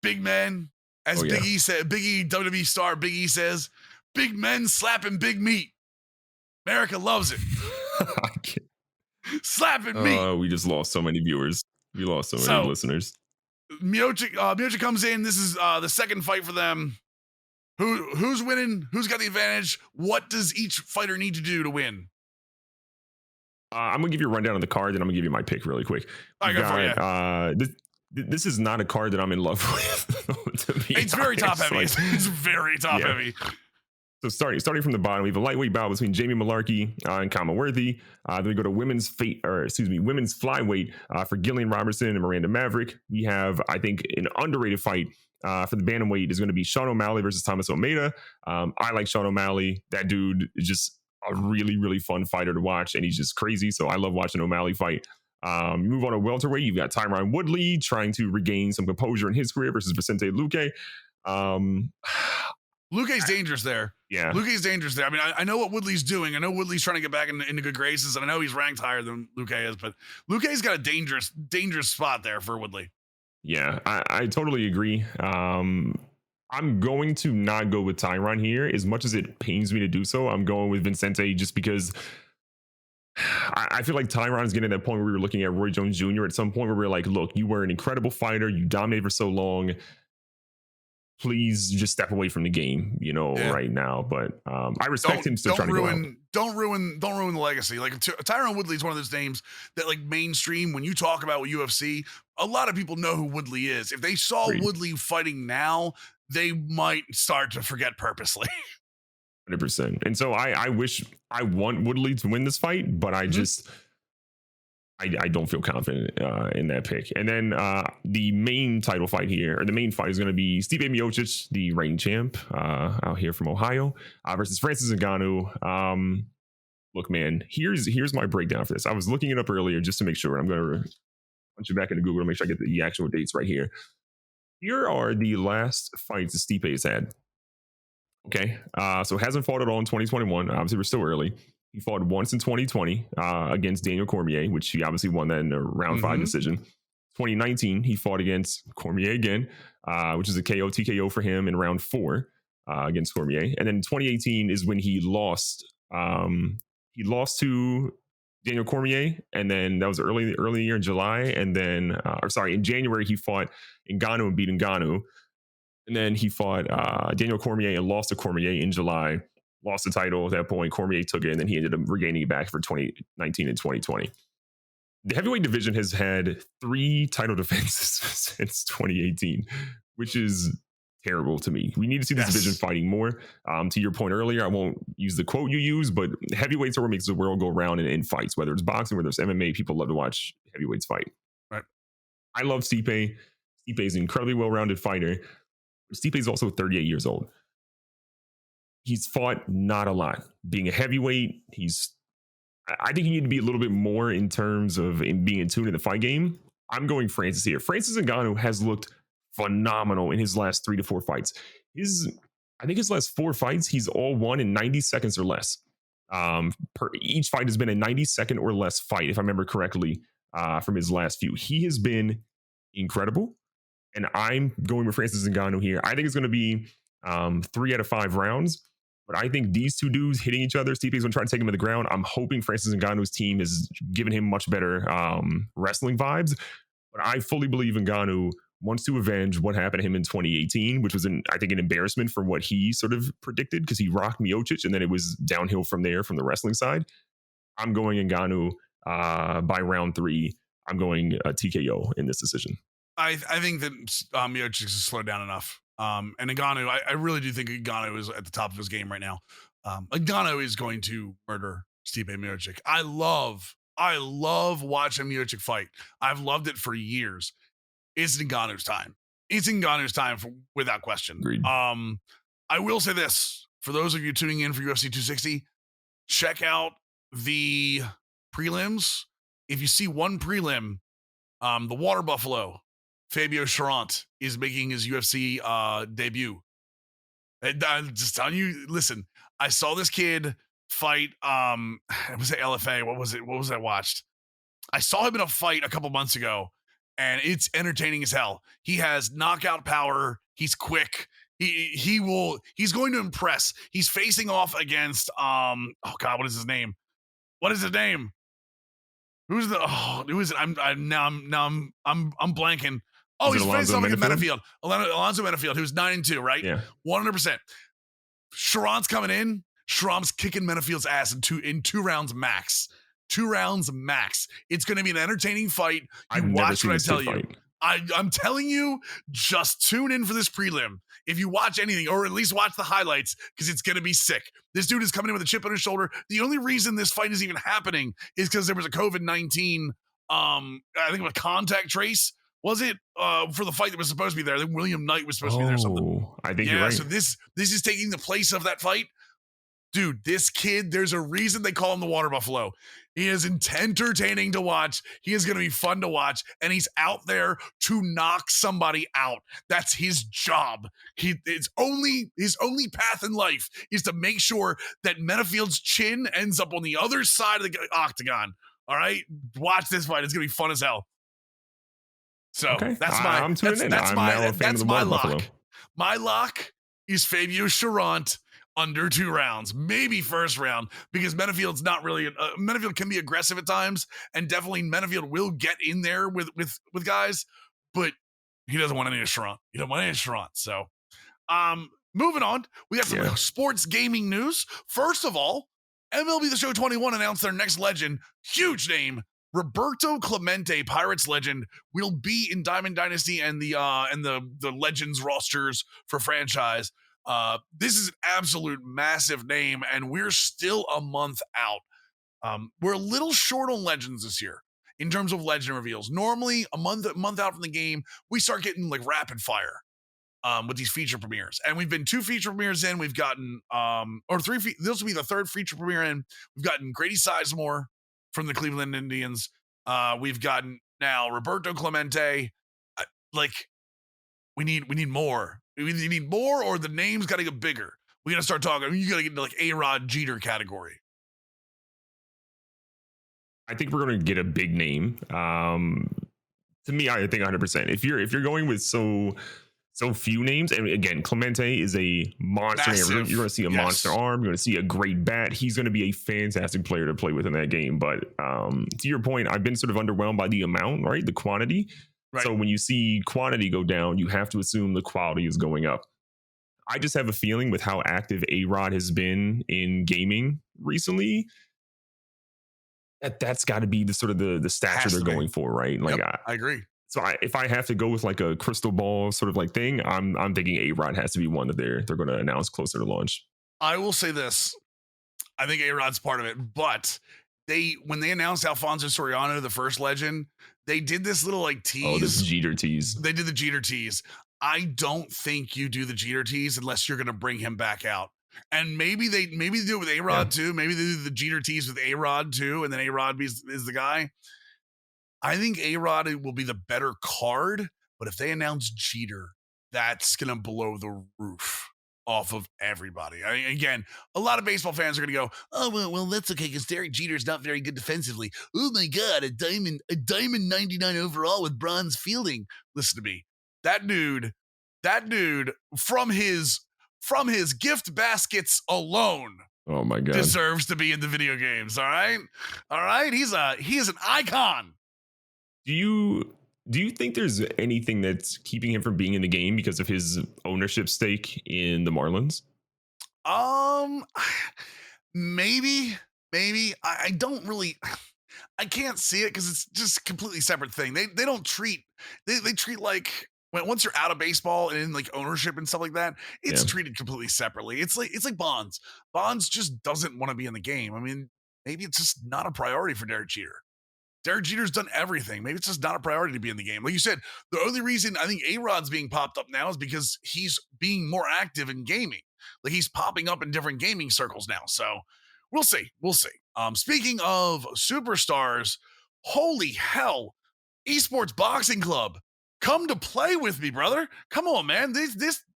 Big men, as Big E said, Big E, WWE star Big E says, big men slapping big meat. America loves it. Slapping meat. We just lost so many viewers. We lost so many listeners. Miocic comes in. This is the second fight for them. Who's winning? Who's got the advantage? What does each fighter need to do to win? I'm gonna give you a rundown of the card, and I'm gonna give you my pick really quick. This is not a card that I'm in love with. It's very top heavy. It's very top heavy. So starting from the bottom, we have a lightweight battle between Jamie Malarkey and Kama Worthy. Then we go to women's flyweight for Gillian Robertson and Miranda Maverick. We have, I think, an underrated fight for the bantamweight is going to be Sean O'Malley versus Thomas Almeida. I like Sean O'Malley. That dude is just a really, really fun fighter to watch, and he's just crazy. So I love watching O'Malley fight. Move on to welterweight. You've got Tyron Woodley trying to regain some composure in his career versus Vicente Luque. Luque's dangerous there. Yeah. Luque's dangerous there. I mean, I know what Woodley's doing. I know Woodley's trying to get back into good graces, and I know he's ranked higher than Luque is, but Luque's got a dangerous spot there for Woodley. Yeah, I totally agree. I'm going to not go with Tyron here. As much as it pains me to do so, I'm going with Vincente just because I feel like Tyron is getting to that point where we were looking at Roy Jones Jr. at some point where we were like, look, you were an incredible fighter. You dominated for so long. Please just step away from the game, right now. But I respect him still trying to go out. Don't ruin the legacy. Like Tyron Woodley is one of those names that, like, mainstream, when you talk about UFC, a lot of people know who Woodley is. If they saw Woodley fighting now, they might start to forget purposely. 100%. And so I want Woodley to win this fight, but I just I don't feel confident in that pick. And then the main title fight here, or the main fight, is going to be Stipe Miocic, the reigning champ out here from Ohio, versus Francis Ngannou. Look, man, here's my breakdown for this. I was looking it up earlier just to make sure. I'm going to punch it back into Google to make sure I get the actual dates right here. Here are the last fights that Stipe has had. Okay, so hasn't fought at all in 2021. Obviously, we're still early. He fought once in 2020 against Daniel Cormier, which he obviously won that in a round 5 decision. 2019, he fought against Cormier again, which is a KO TKO for him in round 4 against Cormier. And then 2018 is when he lost. He lost to Daniel Cormier, and then that was early year in July. And then, in January, he fought Ngannou and beat Ngannou. And then he fought Daniel Cormier and lost to Cormier in July. Lost the title at that point. Cormier took it, and then he ended up regaining it back for 2019 and 2020. The heavyweight division has had 3 title defenses since 2018, which is terrible to me. We need to see this division fighting more. To your point earlier, I won't use the quote you use, but heavyweights are what makes the world go round in fights, whether it's boxing, whether it's MMA. People love to watch heavyweights fight. Right. I love Stipe. Stipe is an incredibly well-rounded fighter. Stipe is also 38 years old. He's fought not a lot. Being a heavyweight, I think you need to be a little bit more in terms of being in tune in the fight game. I'm going Francis here. Francis Ngannou has looked phenomenal in his last 3 to 4 fights. I think his last 4 fights, he's all won in 90 seconds or less. Each fight has been a 90-second or less fight, if I remember correctly, from his last few. He has been incredible. And I'm going with Francis Ngannou here. I think it's going to be 3 out of 5 rounds. But I think these two dudes hitting each other, Stipe's going to try to take him to the ground. I'm hoping Francis Ngannou's team is giving him much better wrestling vibes. But I fully believe Ngannou wants to avenge what happened to him in 2018, which was, I think, an embarrassment from what he sort of predicted, because he rocked Miocic, and then it was downhill from there from the wrestling side. I'm going Ngannou by round 3. I'm going TKO in this decision. I think that Miocic has slowed down enough. And Ngannou, I really do think Ngannou is at the top of his game right now. Ngannou is going to murder Stipe Miocic. I love watching Miocic fight. I've loved it for years. It's Ngannou's time. It's Ngannou's time without question. Agreed. I will say this, for those of you tuning in for UFC 260, check out the prelims. If you see one prelim, the Water Buffalo, Fabio Charant, is making his UFC debut. And I'm just telling you, listen, I saw this kid fight, it was at LFA. What was I watched? I saw him in a fight a couple months ago, and it's entertaining as hell. He has knockout power. He's quick. He's going to impress. He's facing off against, oh God, what is his name? Who is it? I'm blanking. Oh, he's facing off against Menafield. Alonzo Menafield, who's 9-2, right? Yeah. 100%. Charant's coming in. Charant's kicking Menafield's ass in two rounds max. 2 rounds max. It's going to be an entertaining fight. You watch what I tell you. I'm telling you, just tune in for this prelim. If you watch anything, or at least watch the highlights, because it's going to be sick. This dude is coming in with a chip on his shoulder. The only reason this fight is even happening is because there was a COVID-19, I think it was a contact trace. Was it for the fight that was supposed to be there? I think William Knight was supposed to be there or something. I think you're right. So this is taking the place of that fight. Dude, this kid, there's a reason they call him the Water Buffalo. He is entertaining to watch. He is going to be fun to watch, and he's out there to knock somebody out. That's his job. His only path in life is to make sure that Menifield's chin ends up on the other side of the octagon. All right, watch this fight. It's going to be fun as hell. So Okay. that's my I'm tuning in. that's I'm my now a fan of that's the my Water lock. Buffalo. My lock is Fabio Charant under 2 rounds, maybe first round, because Menifield's not really Menifield can be aggressive at times, and definitely Menifield will get in there with guys, but he doesn't want any of Charant. He doesn't want any of Charant. So moving on, we got some sports gaming news. First of all, MLB The Show 21 announced their next legend, huge name, Roberto Clemente, Pirates legend, will be in Diamond Dynasty and the Legends rosters for franchise. This is an absolute massive name, and we're still a month out. We're a little short on Legends this year in terms of legend reveals. Normally, a month out from the game, we start getting like rapid fire with these feature premieres, and we've been 2 feature premieres in. We've gotten or 3. This will be the 3rd feature premiere in. We've gotten Grady Sizemore from the Cleveland Indians. We've gotten now Roberto Clemente. We need more. We either need more, or the name's got to get bigger. We got to start talking. You got to get into like A-Rod Jeter category. I think we're going to get a big name. To me, I think 100%. If you're going with so few names, and again, Clemente is a monster. You're going to see a monster arm. You're going to see a great bat. He's going to be a fantastic player to play with in that game. But to your point, I've been sort of underwhelmed by the amount, right? The quantity. Right. So when you see quantity go down, you have to assume the quality is going up. I just have a feeling with how active A-Rod has been in gaming recently, that's got to be the sort of the stature they're going for, right? Like, yep, I agree. So if I have to go with like a crystal ball sort of like thing, I'm thinking A-Rod has to be one that they're going to announce closer to launch. I will say this: I think A-Rod's part of it, but when they announced Alfonso Soriano, the first legend, they did this little like tease. Oh, this Jeter tease. They did the Jeter tease. I don't think you do the Jeter tease unless you're going to bring him back out. And maybe they do it with A-Rod too. Maybe they do the Jeter tease with A-Rod too, and then A-Rod is the guy. I think A-Rod will be the better card, but if they announce Jeter, that's going to blow the roof off of everybody. I mean, again, a lot of baseball fans are going to go, oh, well, that's okay because Derek Jeter's not very good defensively. Oh my God, a diamond 99 overall with bronze fielding. Listen to me. That dude from his gift baskets alone, oh my God, deserves to be in the video games. All right. He is an icon. Do you think there's anything that's keeping him from being in the game because of his ownership stake in the Marlins? Maybe. I don't really. I can't see it because it's just a completely separate thing. They don't treat they treat like once you're out of baseball and in like ownership and stuff like that, it's treated completely separately. It's like Bonds. Bonds just doesn't want to be in the game. I mean, maybe it's just not a priority for Derek Jeter. Derek Jeter's done everything. Maybe it's just not a priority to be in the game. Like you said, the only reason I think A-Rod's being popped up now is because he's being more active in gaming. Like he's popping up in different gaming circles now. So we'll see. Speaking of superstars, holy hell, Esports Boxing Club, come to play with me, brother. Come on, man.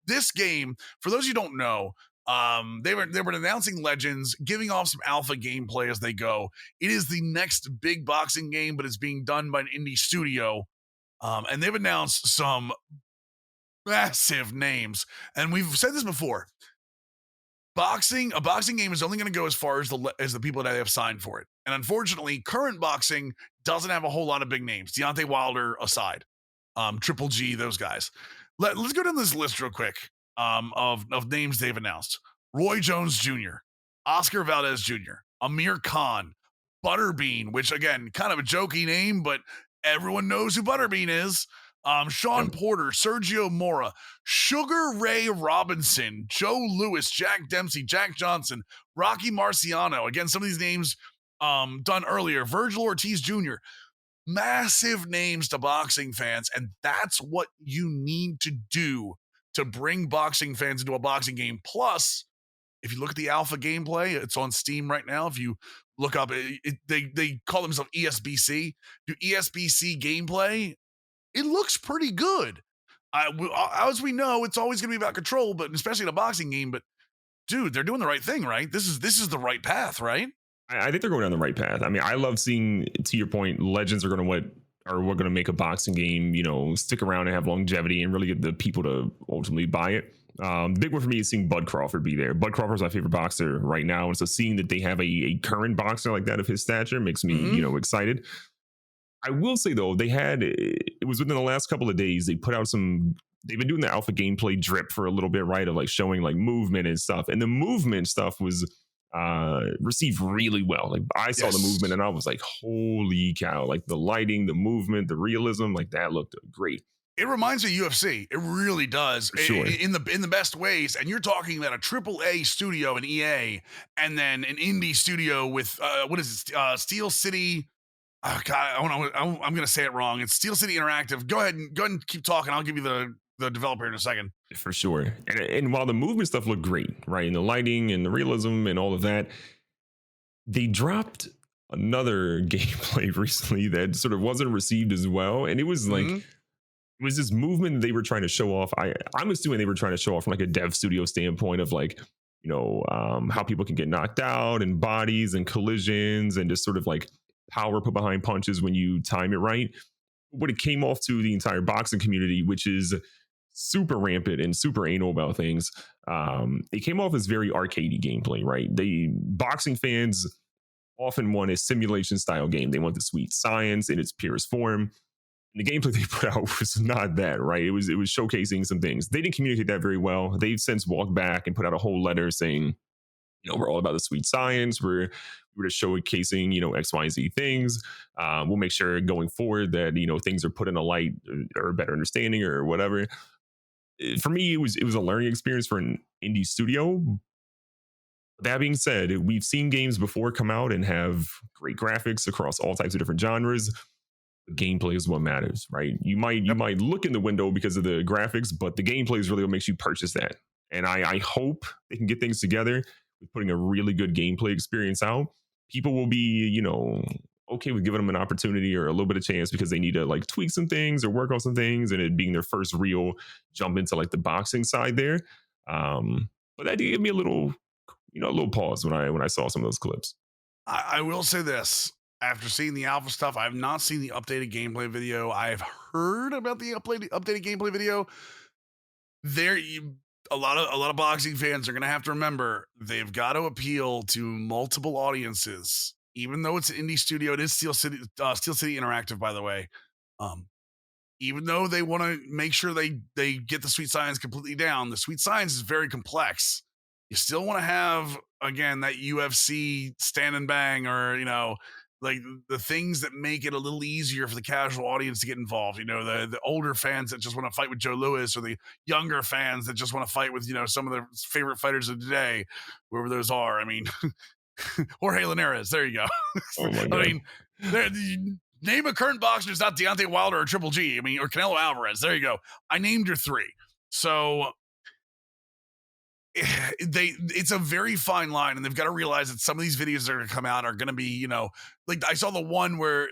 This game, for those who don't know, they were announcing Legends, giving off some alpha gameplay as they go. It is the next big boxing game, but it's being done by an indie studio. And they've announced some massive names. And we've said this before. A boxing game is only going to go as far as the people that have signed for it. And unfortunately, current boxing doesn't have a whole lot of big names. Deontay Wilder aside, Triple G, those guys. Let's go down this list real quick. Of names they've announced: Roy Jones Jr., Oscar Valdez Jr., Amir Khan, Butterbean, which again, kind of a jokey name, but everyone knows who Butterbean is. Sean Porter, Sergio Mora, Sugar Ray Robinson, Joe Lewis, Jack Dempsey, Jack Johnson, Rocky Marciano. Again, some of these names done earlier. Virgil Ortiz Jr. Massive names to boxing fans, and that's what you need to do to bring boxing fans into a boxing game. Plus, If you look at the alpha gameplay, it's on Steam right now. If you look up, they call themselves ESBC. Do ESBC gameplay? It looks pretty good. As we know, it's always going to be about control, but especially in a boxing game. But dude, they're doing the right thing, right? This is the right path, right? I think they're going down the right path. I mean, I love seeing, to your point, legends are going to we're going to make a boxing game, stick around and have longevity and really get the people to ultimately buy it. The big one for me is seeing Bud Crawford be there. Bud Crawford's my favorite boxer right now, and so seeing that they have a current boxer like that of his stature makes me, excited. I will say though, it was within the last couple of days they put out they've been doing the alpha gameplay drip for a little bit, right? Of like showing like movement and stuff. And the movement stuff was received really well. Like I saw the movement and I was like, holy cow, like the lighting, the movement, the realism, like that looked great. It reminds me of UFC. It really does. Sure. In the best ways. And you're talking about a AAA studio in EA and then an indie studio with what is it? Steel City. Oh God, I'm going to say it wrong. It's Steel City Interactive. Go ahead and keep talking. I'll give you the developer in a second. For sure. And while the movement stuff looked great, right, and the lighting and the realism and all of that, they dropped another gameplay recently that sort of wasn't received as well. And it was like, it was this movement they were trying to show off. I'm assuming they were trying to show off from like a dev studio standpoint of like, how people can get knocked out and bodies and collisions and just sort of like power put behind punches when you time it right. What it came off to the entire boxing community, which is super rampant and super anal about things. It came off as very arcadey gameplay, right? Boxing fans often want a simulation style game. They want the sweet science in its purest form. And the gameplay they put out was not that, right? It was showcasing some things. They didn't communicate that very well. They've since walked back and put out a whole letter saying, we're all about the sweet science. We're just showcasing, X, Y, Z things. We'll make sure going forward that, things are put in a light or a better understanding or whatever. For me, it was a learning experience for an indie studio. That being said, we've seen games before come out and have great graphics across all types of different genres. The gameplay is what matters, right? You might look in the window because of the graphics, but the gameplay is really what makes you purchase that. And I hope they can get things together with putting a really good gameplay experience out. People will be, okay with giving them an opportunity or a little bit of chance because they need to like tweak some things or work on some things, and it being their first real jump into like the boxing side there. But that did give me a little pause when I saw some of those clips. I will say this. After seeing the alpha stuff, I have not seen the updated gameplay video. I've heard about the updated gameplay video. A lot of boxing fans are going to have to remember they've got to appeal to multiple audiences. Even though it's an indie studio, it is Steel City Interactive, by the way. Even though they want to make sure they get the sweet science completely down, the sweet science is very complex. You still want to have, again, that UFC stand and bang, or like the things that make it a little easier for the casual audience to get involved. The older fans that just want to fight with Joe Louis, or the younger fans that just want to fight with, some of their favorite fighters of today, whoever those are. I mean, Jorge Linares. There you go. Oh my God. I mean, name a current boxer that's not Deontay Wilder or Triple G. I mean, or Canelo Alvarez. There you go. I named your three. So it's a very fine line, and they've got to realize that some of these videos that are going to come out are going to be, like I saw the one where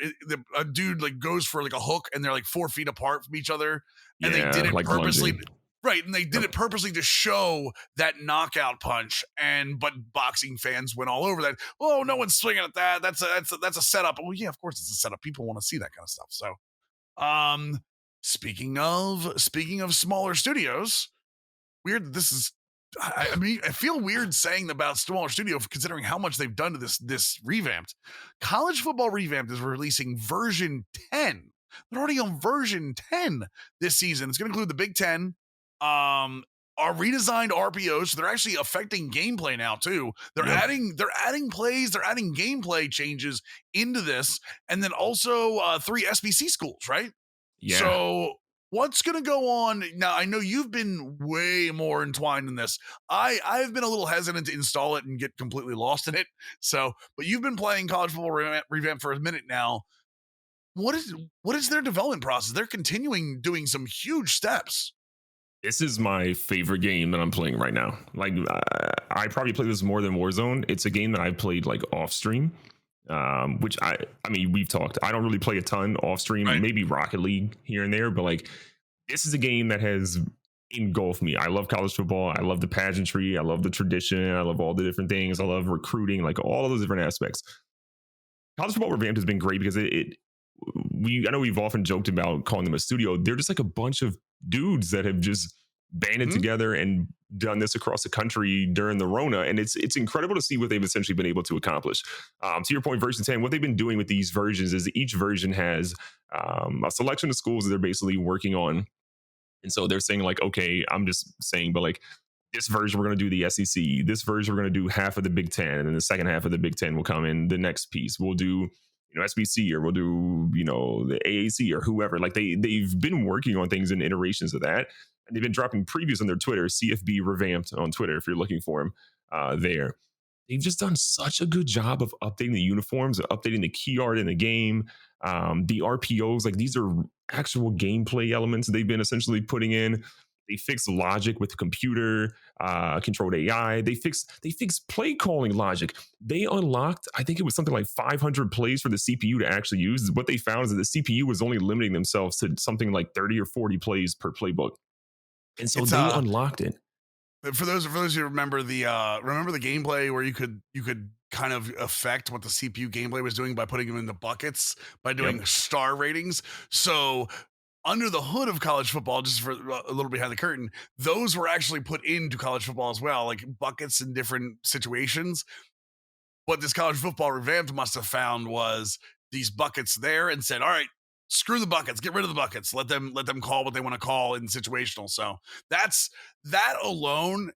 a dude like goes for like a hook and they're like 4 feet apart from each other, and they did it like purposely. Lunging. Right, and they did it purposely to show that knockout punch, but boxing fans went all over that. Oh, no one's swinging at that. That's a setup. Well, yeah, of course it's a setup. People want to see that kind of stuff. So, speaking of smaller studios, weird that this is. I mean, I feel weird saying about smaller studio considering how much they've done to this revamped. College Football Revamped is releasing version 10. They're already on version 10 this season. It's going to include the Big Ten. Are redesigned RPOs, so they're actually affecting gameplay now too. They're adding plays, they're adding gameplay changes into this, and then also 3 SBC schools, right? Yeah. So what's going to go on now? I know you've been way more entwined in this. I've been a little hesitant to install it and get completely lost in it. So, but you've been playing College Football Revamp for a minute now. What is their development process? They're continuing doing some huge steps. This is my favorite game that I'm playing right now. Like, I probably play this more than Warzone. It's a game that I've played like off stream, which I mean, we've talked. I don't really play a ton off stream, Right. maybe Rocket League here and there, but like this is a game that has engulfed me. I love college football. I love the pageantry. I love the tradition. I love all the different things. I love recruiting, like all of those different aspects. College football revamped has been great because I know we've often joked about calling them a studio. They're just like a bunch of dudes that have just banded together and done this across the country during the Rona, and it's incredible to see what they've essentially been able to accomplish. To your point, version 10, what they've been doing with these versions is each version has a selection of schools that they're basically working on, and so they're saying like, okay, I'm just saying, but like this version we're going to do the SEC, this version we're going to do half of the Big Ten, and then the second half of the Big Ten will come in the next piece. We'll do SBC, or we'll do the AAC or whoever. Like they've been working on things in iterations of that, and they've been dropping previews on their Twitter, CFB Revamped on Twitter if you're looking for them there. They've just done such a good job of updating the uniforms, updating the key art in the game, the RPOs. Like these are actual gameplay elements they've been essentially putting in. They fixed logic with computer controlled AI. They fixed play calling logic. They unlocked, I think it was something like 500 plays for the CPU to actually use. What they found is that the CPU was only limiting themselves to something like 30 or 40 plays per playbook, and so they unlocked it. For those who remember the gameplay where you could kind of affect what the CPU gameplay was doing by putting them into buckets by doing star ratings. So under the hood of college football, just for a little behind the curtain, those were actually put into college football as well, like buckets in different situations. What this college football revamped must have found was these buckets there and said, all right, screw the buckets, get rid of the buckets, let them call what they want to call in situational. So that alone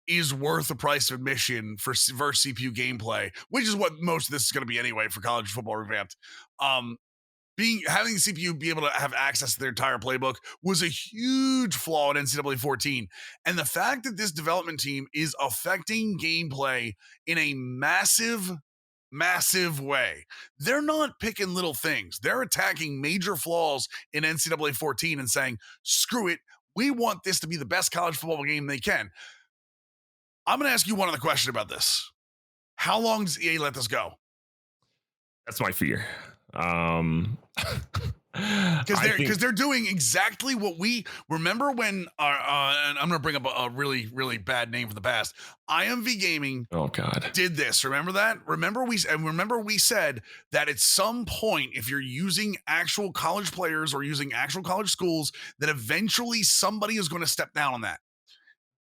is worth the price of admission for versus CPU gameplay, which is what most of this is going to be anyway for college football revamped. Having the CPU be able to have access to their entire playbook was a huge flaw in NCAA 14. And the fact that this development team is affecting gameplay in a massive way. They're not picking little things. They're attacking major flaws in NCAA 14 and saying, screw it. We want this to be the best college football game they can. I'm going to ask you one other question about this. How long does EA let this go? That's my fear. Because they're doing exactly what we remember when and I'm going to bring up a really, really bad name from the past. IMV Gaming. Oh God, did this. Remember that? Remember we said that at some point, if you're using actual college players or using actual college schools, that eventually somebody is going to step down on that.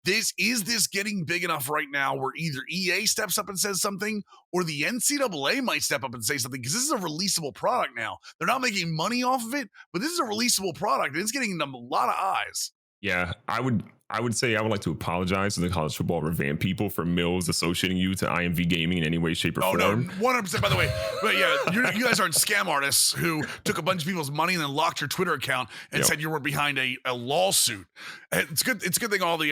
Is this getting big enough right now where either EA steps up and says something or the NCAA might step up and say something, because this is a releasable product now. They're not making money off of it, but this is a releasable product and it's getting a lot of eyes. Yeah, I would say I would like to apologize to the college football revamp people for Mills associating you to IMV Gaming in any way, shape, or form. Oh, no, 100%, by the way. But yeah, you guys aren't scam artists who took a bunch of people's money and then locked your Twitter account and said you were behind a lawsuit. It's good. It's a good thing all the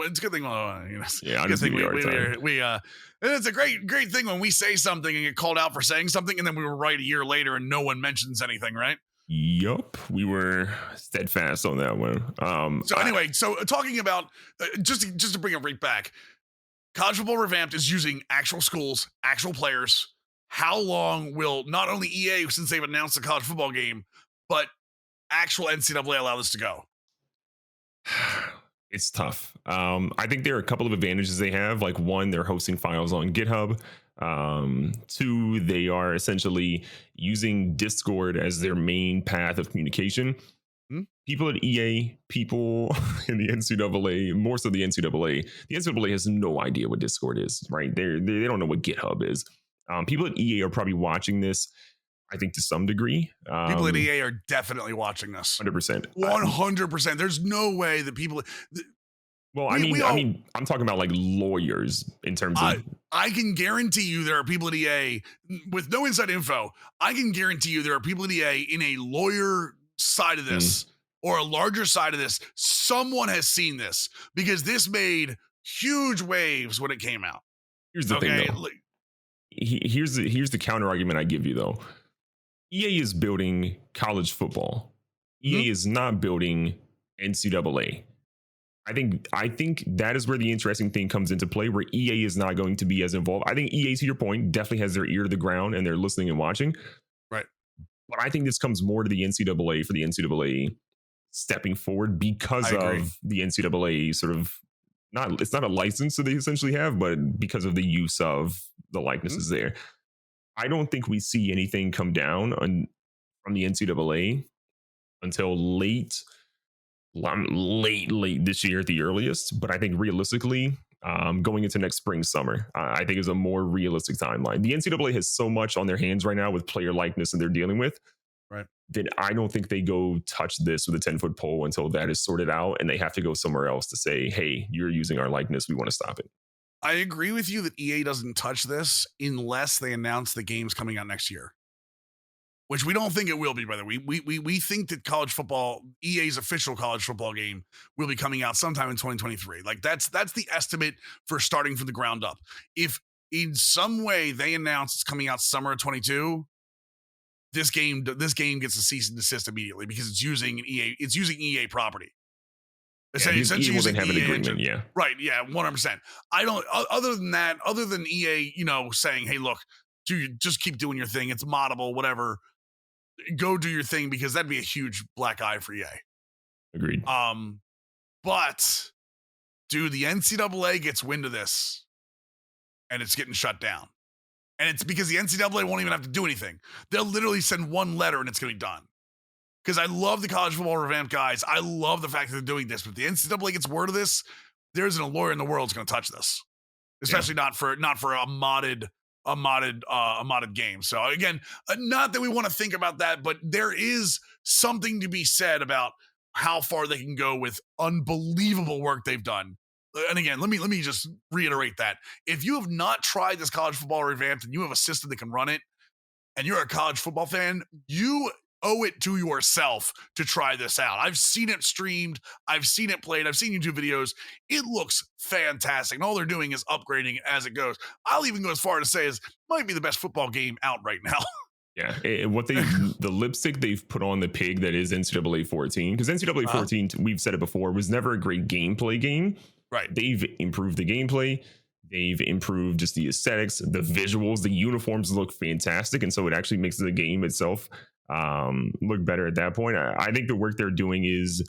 it's a good thing. Yeah, good thing and it's a great thing when we say something and get called out for saying something, and then we were right a year later and no one mentions anything, right? Yup, we were steadfast on that one. So talking about just to bring it right back, college football revamped is using actual schools, actual players. How long will not only EA, since they've announced the college football game, but actual NCAA allow this to go? It's tough. I think there are a couple of advantages they have. Like one, they're hosting files on GitHub. Two, they are essentially using Discord as their main path of communication. People at EA, people in the NCAA, more so the NCAA. The NCAA has no idea what Discord is, right? They don't know what GitHub is. People at EA are probably watching this, I think, to some degree. People at EA are definitely watching this. 100%. 100%. There's no way that people. Well, I'm talking about like lawyers in terms of. I can guarantee you there are people at EA with no inside info. I can guarantee you there are people at EA in a lawyer side of this or a larger side of this. Someone has seen this because this made huge waves when it came out. Here's the thing, though. Here's the counter argument I give you, though. EA is building college football. EA is not building NCAA. I think that is where the interesting thing comes into play, where EA is not going to be as involved. I think EA, to your point, definitely has their ear to the ground and they're listening and watching. Right. But I think this comes more to the NCAA for the NCAA stepping forward because of the NCAA sort of it's not a license that they essentially have, but because of the use of the likenesses there. I don't think we see anything come down from the NCAA until late this year at the earliest. But I think realistically, going into next spring, summer, I think is a more realistic timeline. The NCAA has so much on their hands right now with player likeness and they're dealing with. Right. That I don't think they go touch this with a 10-foot pole until that is sorted out and they have to go somewhere else to say, hey, you're using our likeness. We want to stop it. I agree with you that EA doesn't touch this unless they announce the game's coming out next year, which we don't think it will be, by the way. We think that college football, EA's official college football game, will be coming out sometime in 2023. Like that's the estimate for starting from the ground up. If in some way they announce it's coming out summer of 22, this game gets a cease and desist immediately because it's using EA property. Essentially EA using have an EA agreement, engine. yeah. Right, yeah, 100%. I don't, other than EA, saying, hey, look, just keep doing your thing. It's moddable, whatever. Go do your thing, because that'd be a huge black eye for EA. Agreed. But dude, the NCAA gets wind of this and it's getting shut down. And it's because the NCAA won't even have to do anything. They'll literally send one letter and it's going to be done. Because I love the college football revamp guys. I love the fact that they're doing this. But if the NCAA gets word of this, there isn't a lawyer in the world that's going to touch this, especially not for a modded game. So again, not that we want to think about that, but there is something to be said about how far they can go with unbelievable work they've done. And again, let me just reiterate that. If you have not tried this college football revamped and you have a system that can run it, and you're a college football fan, you owe it to yourself to try this out. I've seen it streamed. I've seen it played. I've seen YouTube videos. It looks fantastic. And all they're doing is upgrading as it goes. I'll even go as far to say it might be the best football game out right now. Yeah, the lipstick they've put on the pig that is NCAA 14, because NCAA 14, we've said it before, was never a great gameplay game. Right. They've improved the gameplay. They've improved just the aesthetics, the visuals, the uniforms look fantastic. And so it actually makes the game itself look better at that point. I think the work they're doing is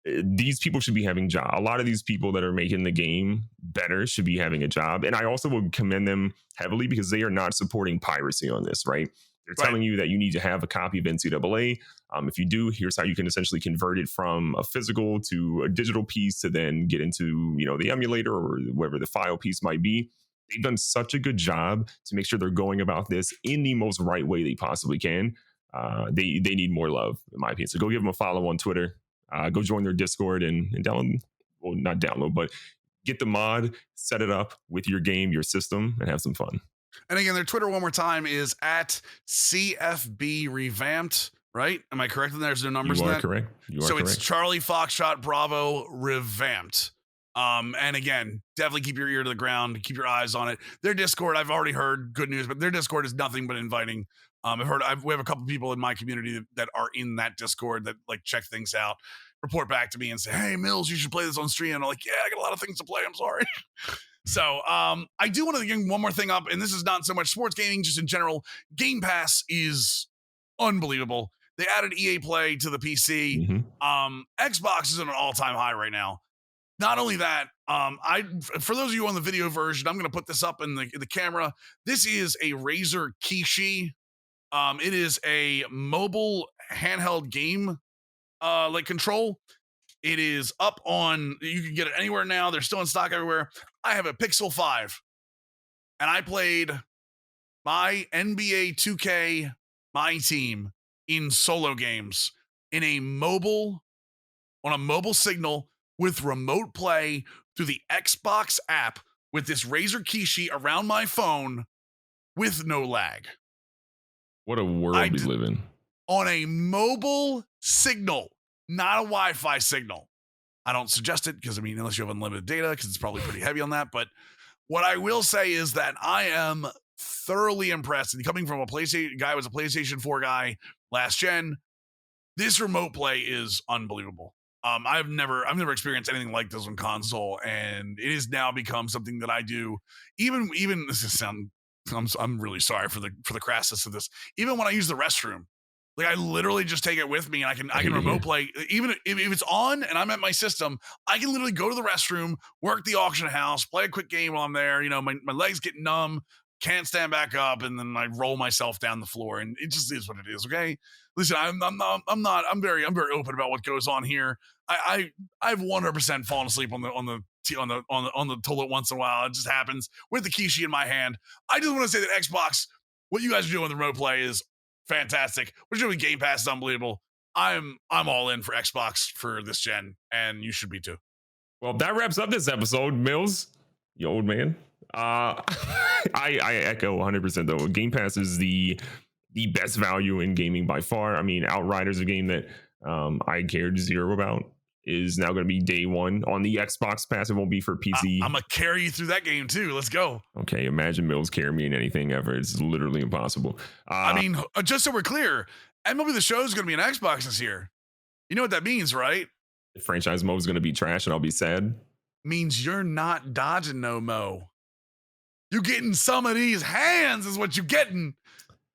these people should be having jobs. A lot of these people that are making the game better should be having a job. And I also would commend them heavily because they are not supporting piracy on this, right? They're telling you that you need to have a copy of NCAA. If you do, here's how you can essentially convert it from a physical to a digital piece to then get into, the emulator or whatever the file piece might be. They've done such a good job to make sure they're going about this in the most right way they possibly can. They need more love, in my opinion. So go give them a follow on Twitter. Go join their Discord and download, well, not download, but get the mod, set it up with your game, your system, and have some fun. And again, their Twitter one more time is at CFB Revamped, right? Am I correct? And there's no numbers in that? Correct. You are so correct. It's Charlie Foxtrot Bravo Revamped. And again, definitely keep your ear to the ground, keep your eyes on it. Their Discord, I've already heard good news, but their Discord is nothing but inviting. We have a couple people in my community that are in that Discord that like check things out, report back to me and say, hey, Mills, you should play this on stream. And I'm like, yeah, I got a lot of things to play. I'm sorry. So I do want to bring one more thing up, and this is not so much sports gaming, just in general. Game Pass is unbelievable. They added EA Play to the PC. Mm-hmm. Xbox is at an all-time high right now. Not only that, for those of you on the video version, I'm going to put this up in the camera. This is a Razer Kishi. It is a mobile handheld game control. It is up on, you can get it anywhere now. They're still in stock everywhere. I have a Pixel 5, and I played my NBA 2K, my team, in solo games on a mobile signal with remote play through the Xbox app with this Razer Kishi around my phone with no lag. What a world we live in. On a mobile signal, not a Wi-Fi signal. I don't suggest it because, unless you have unlimited data, because it's probably pretty heavy on that. But what I will say is that I am thoroughly impressed. And coming from a PlayStation guy who was a PlayStation 4 guy last gen, this remote play is unbelievable. I've never experienced anything like this on console, and it has now become something that I do. Even this is sound. I'm really sorry for the crassness of this. Even when I use the restroom, like I literally just take it with me, and I can remote play. Even if it's on and I'm at my system, I can literally go to the restroom, work the auction house, play a quick game while I'm there. You know, my legs get numb, can't stand back up, and then I roll myself down the floor, and it just is what it is. Okay, listen, I'm very open about what goes on here. I've 100% fallen asleep on the toilet once in a while. It just happens with the Kishi in my hand. I just want to say that Xbox, what you guys are doing with the remote play is fantastic. What you're doing with Game Pass is unbelievable. I'm all in for Xbox for this gen, and you should be too. Well, that wraps up this episode, Mills, you old man. I echo 100% though. Game Pass is the best value in gaming by far. I mean, Outriders, a game that I cared zero about, is now going to be day one on the Xbox Pass. It won't be for PC. I'm gonna carry you through that game too. Let's go. Okay, imagine Mills carry me in anything ever. It's literally impossible. I mean, just so we're clear, MLB The Show is going to be an Xbox this year. You know what that means, right? The franchise mode is going to be trash, and I'll be sad. Means you're not dodging no mo. You getting some of these hands is what you getting.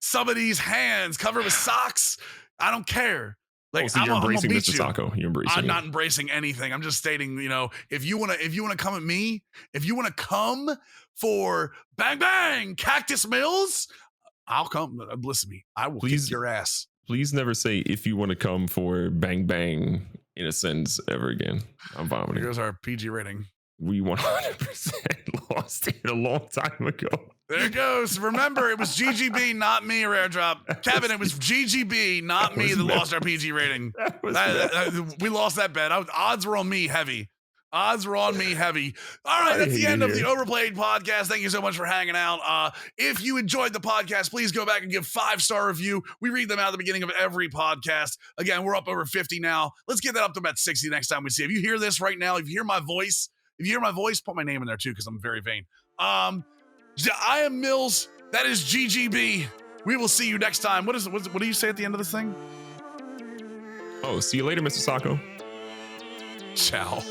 Some of these hands covered with socks. I don't care. Like, so you're embracing Mr. Sacco. You're embracing. I'm not embracing anything. I'm just stating, you know, if you wanna come at me, if you wanna come for bang bang Cactus Mills, I'll come. Listen to me. I will kick your ass. Please never say if you want to come for bang bang in a sentence ever again. I'm vomiting. Here's our PG rating. We 100% lost it a long time ago. There it goes. Remember, it was GGB, not me, Rare Drop. Kevin, it was GGB, not me, that lost our PG rating. We lost that bet. Odds were on me heavy. Odds were on me heavy. All right, that's the end of the Overplayed podcast. Thank you so much for hanging out. If you enjoyed the podcast, please go back and give 5-star review. We read them out at the beginning of every podcast. Again, we're up over 50 now. Let's get that up to about 60 next time we see. If you hear this right now, if you hear my voice, put my name in there too, because I'm very vain. I am Mills. That is GGB. We will see you next time. What do you say at the end of this thing? Oh, see you later, Mr. Sacco. Ciao.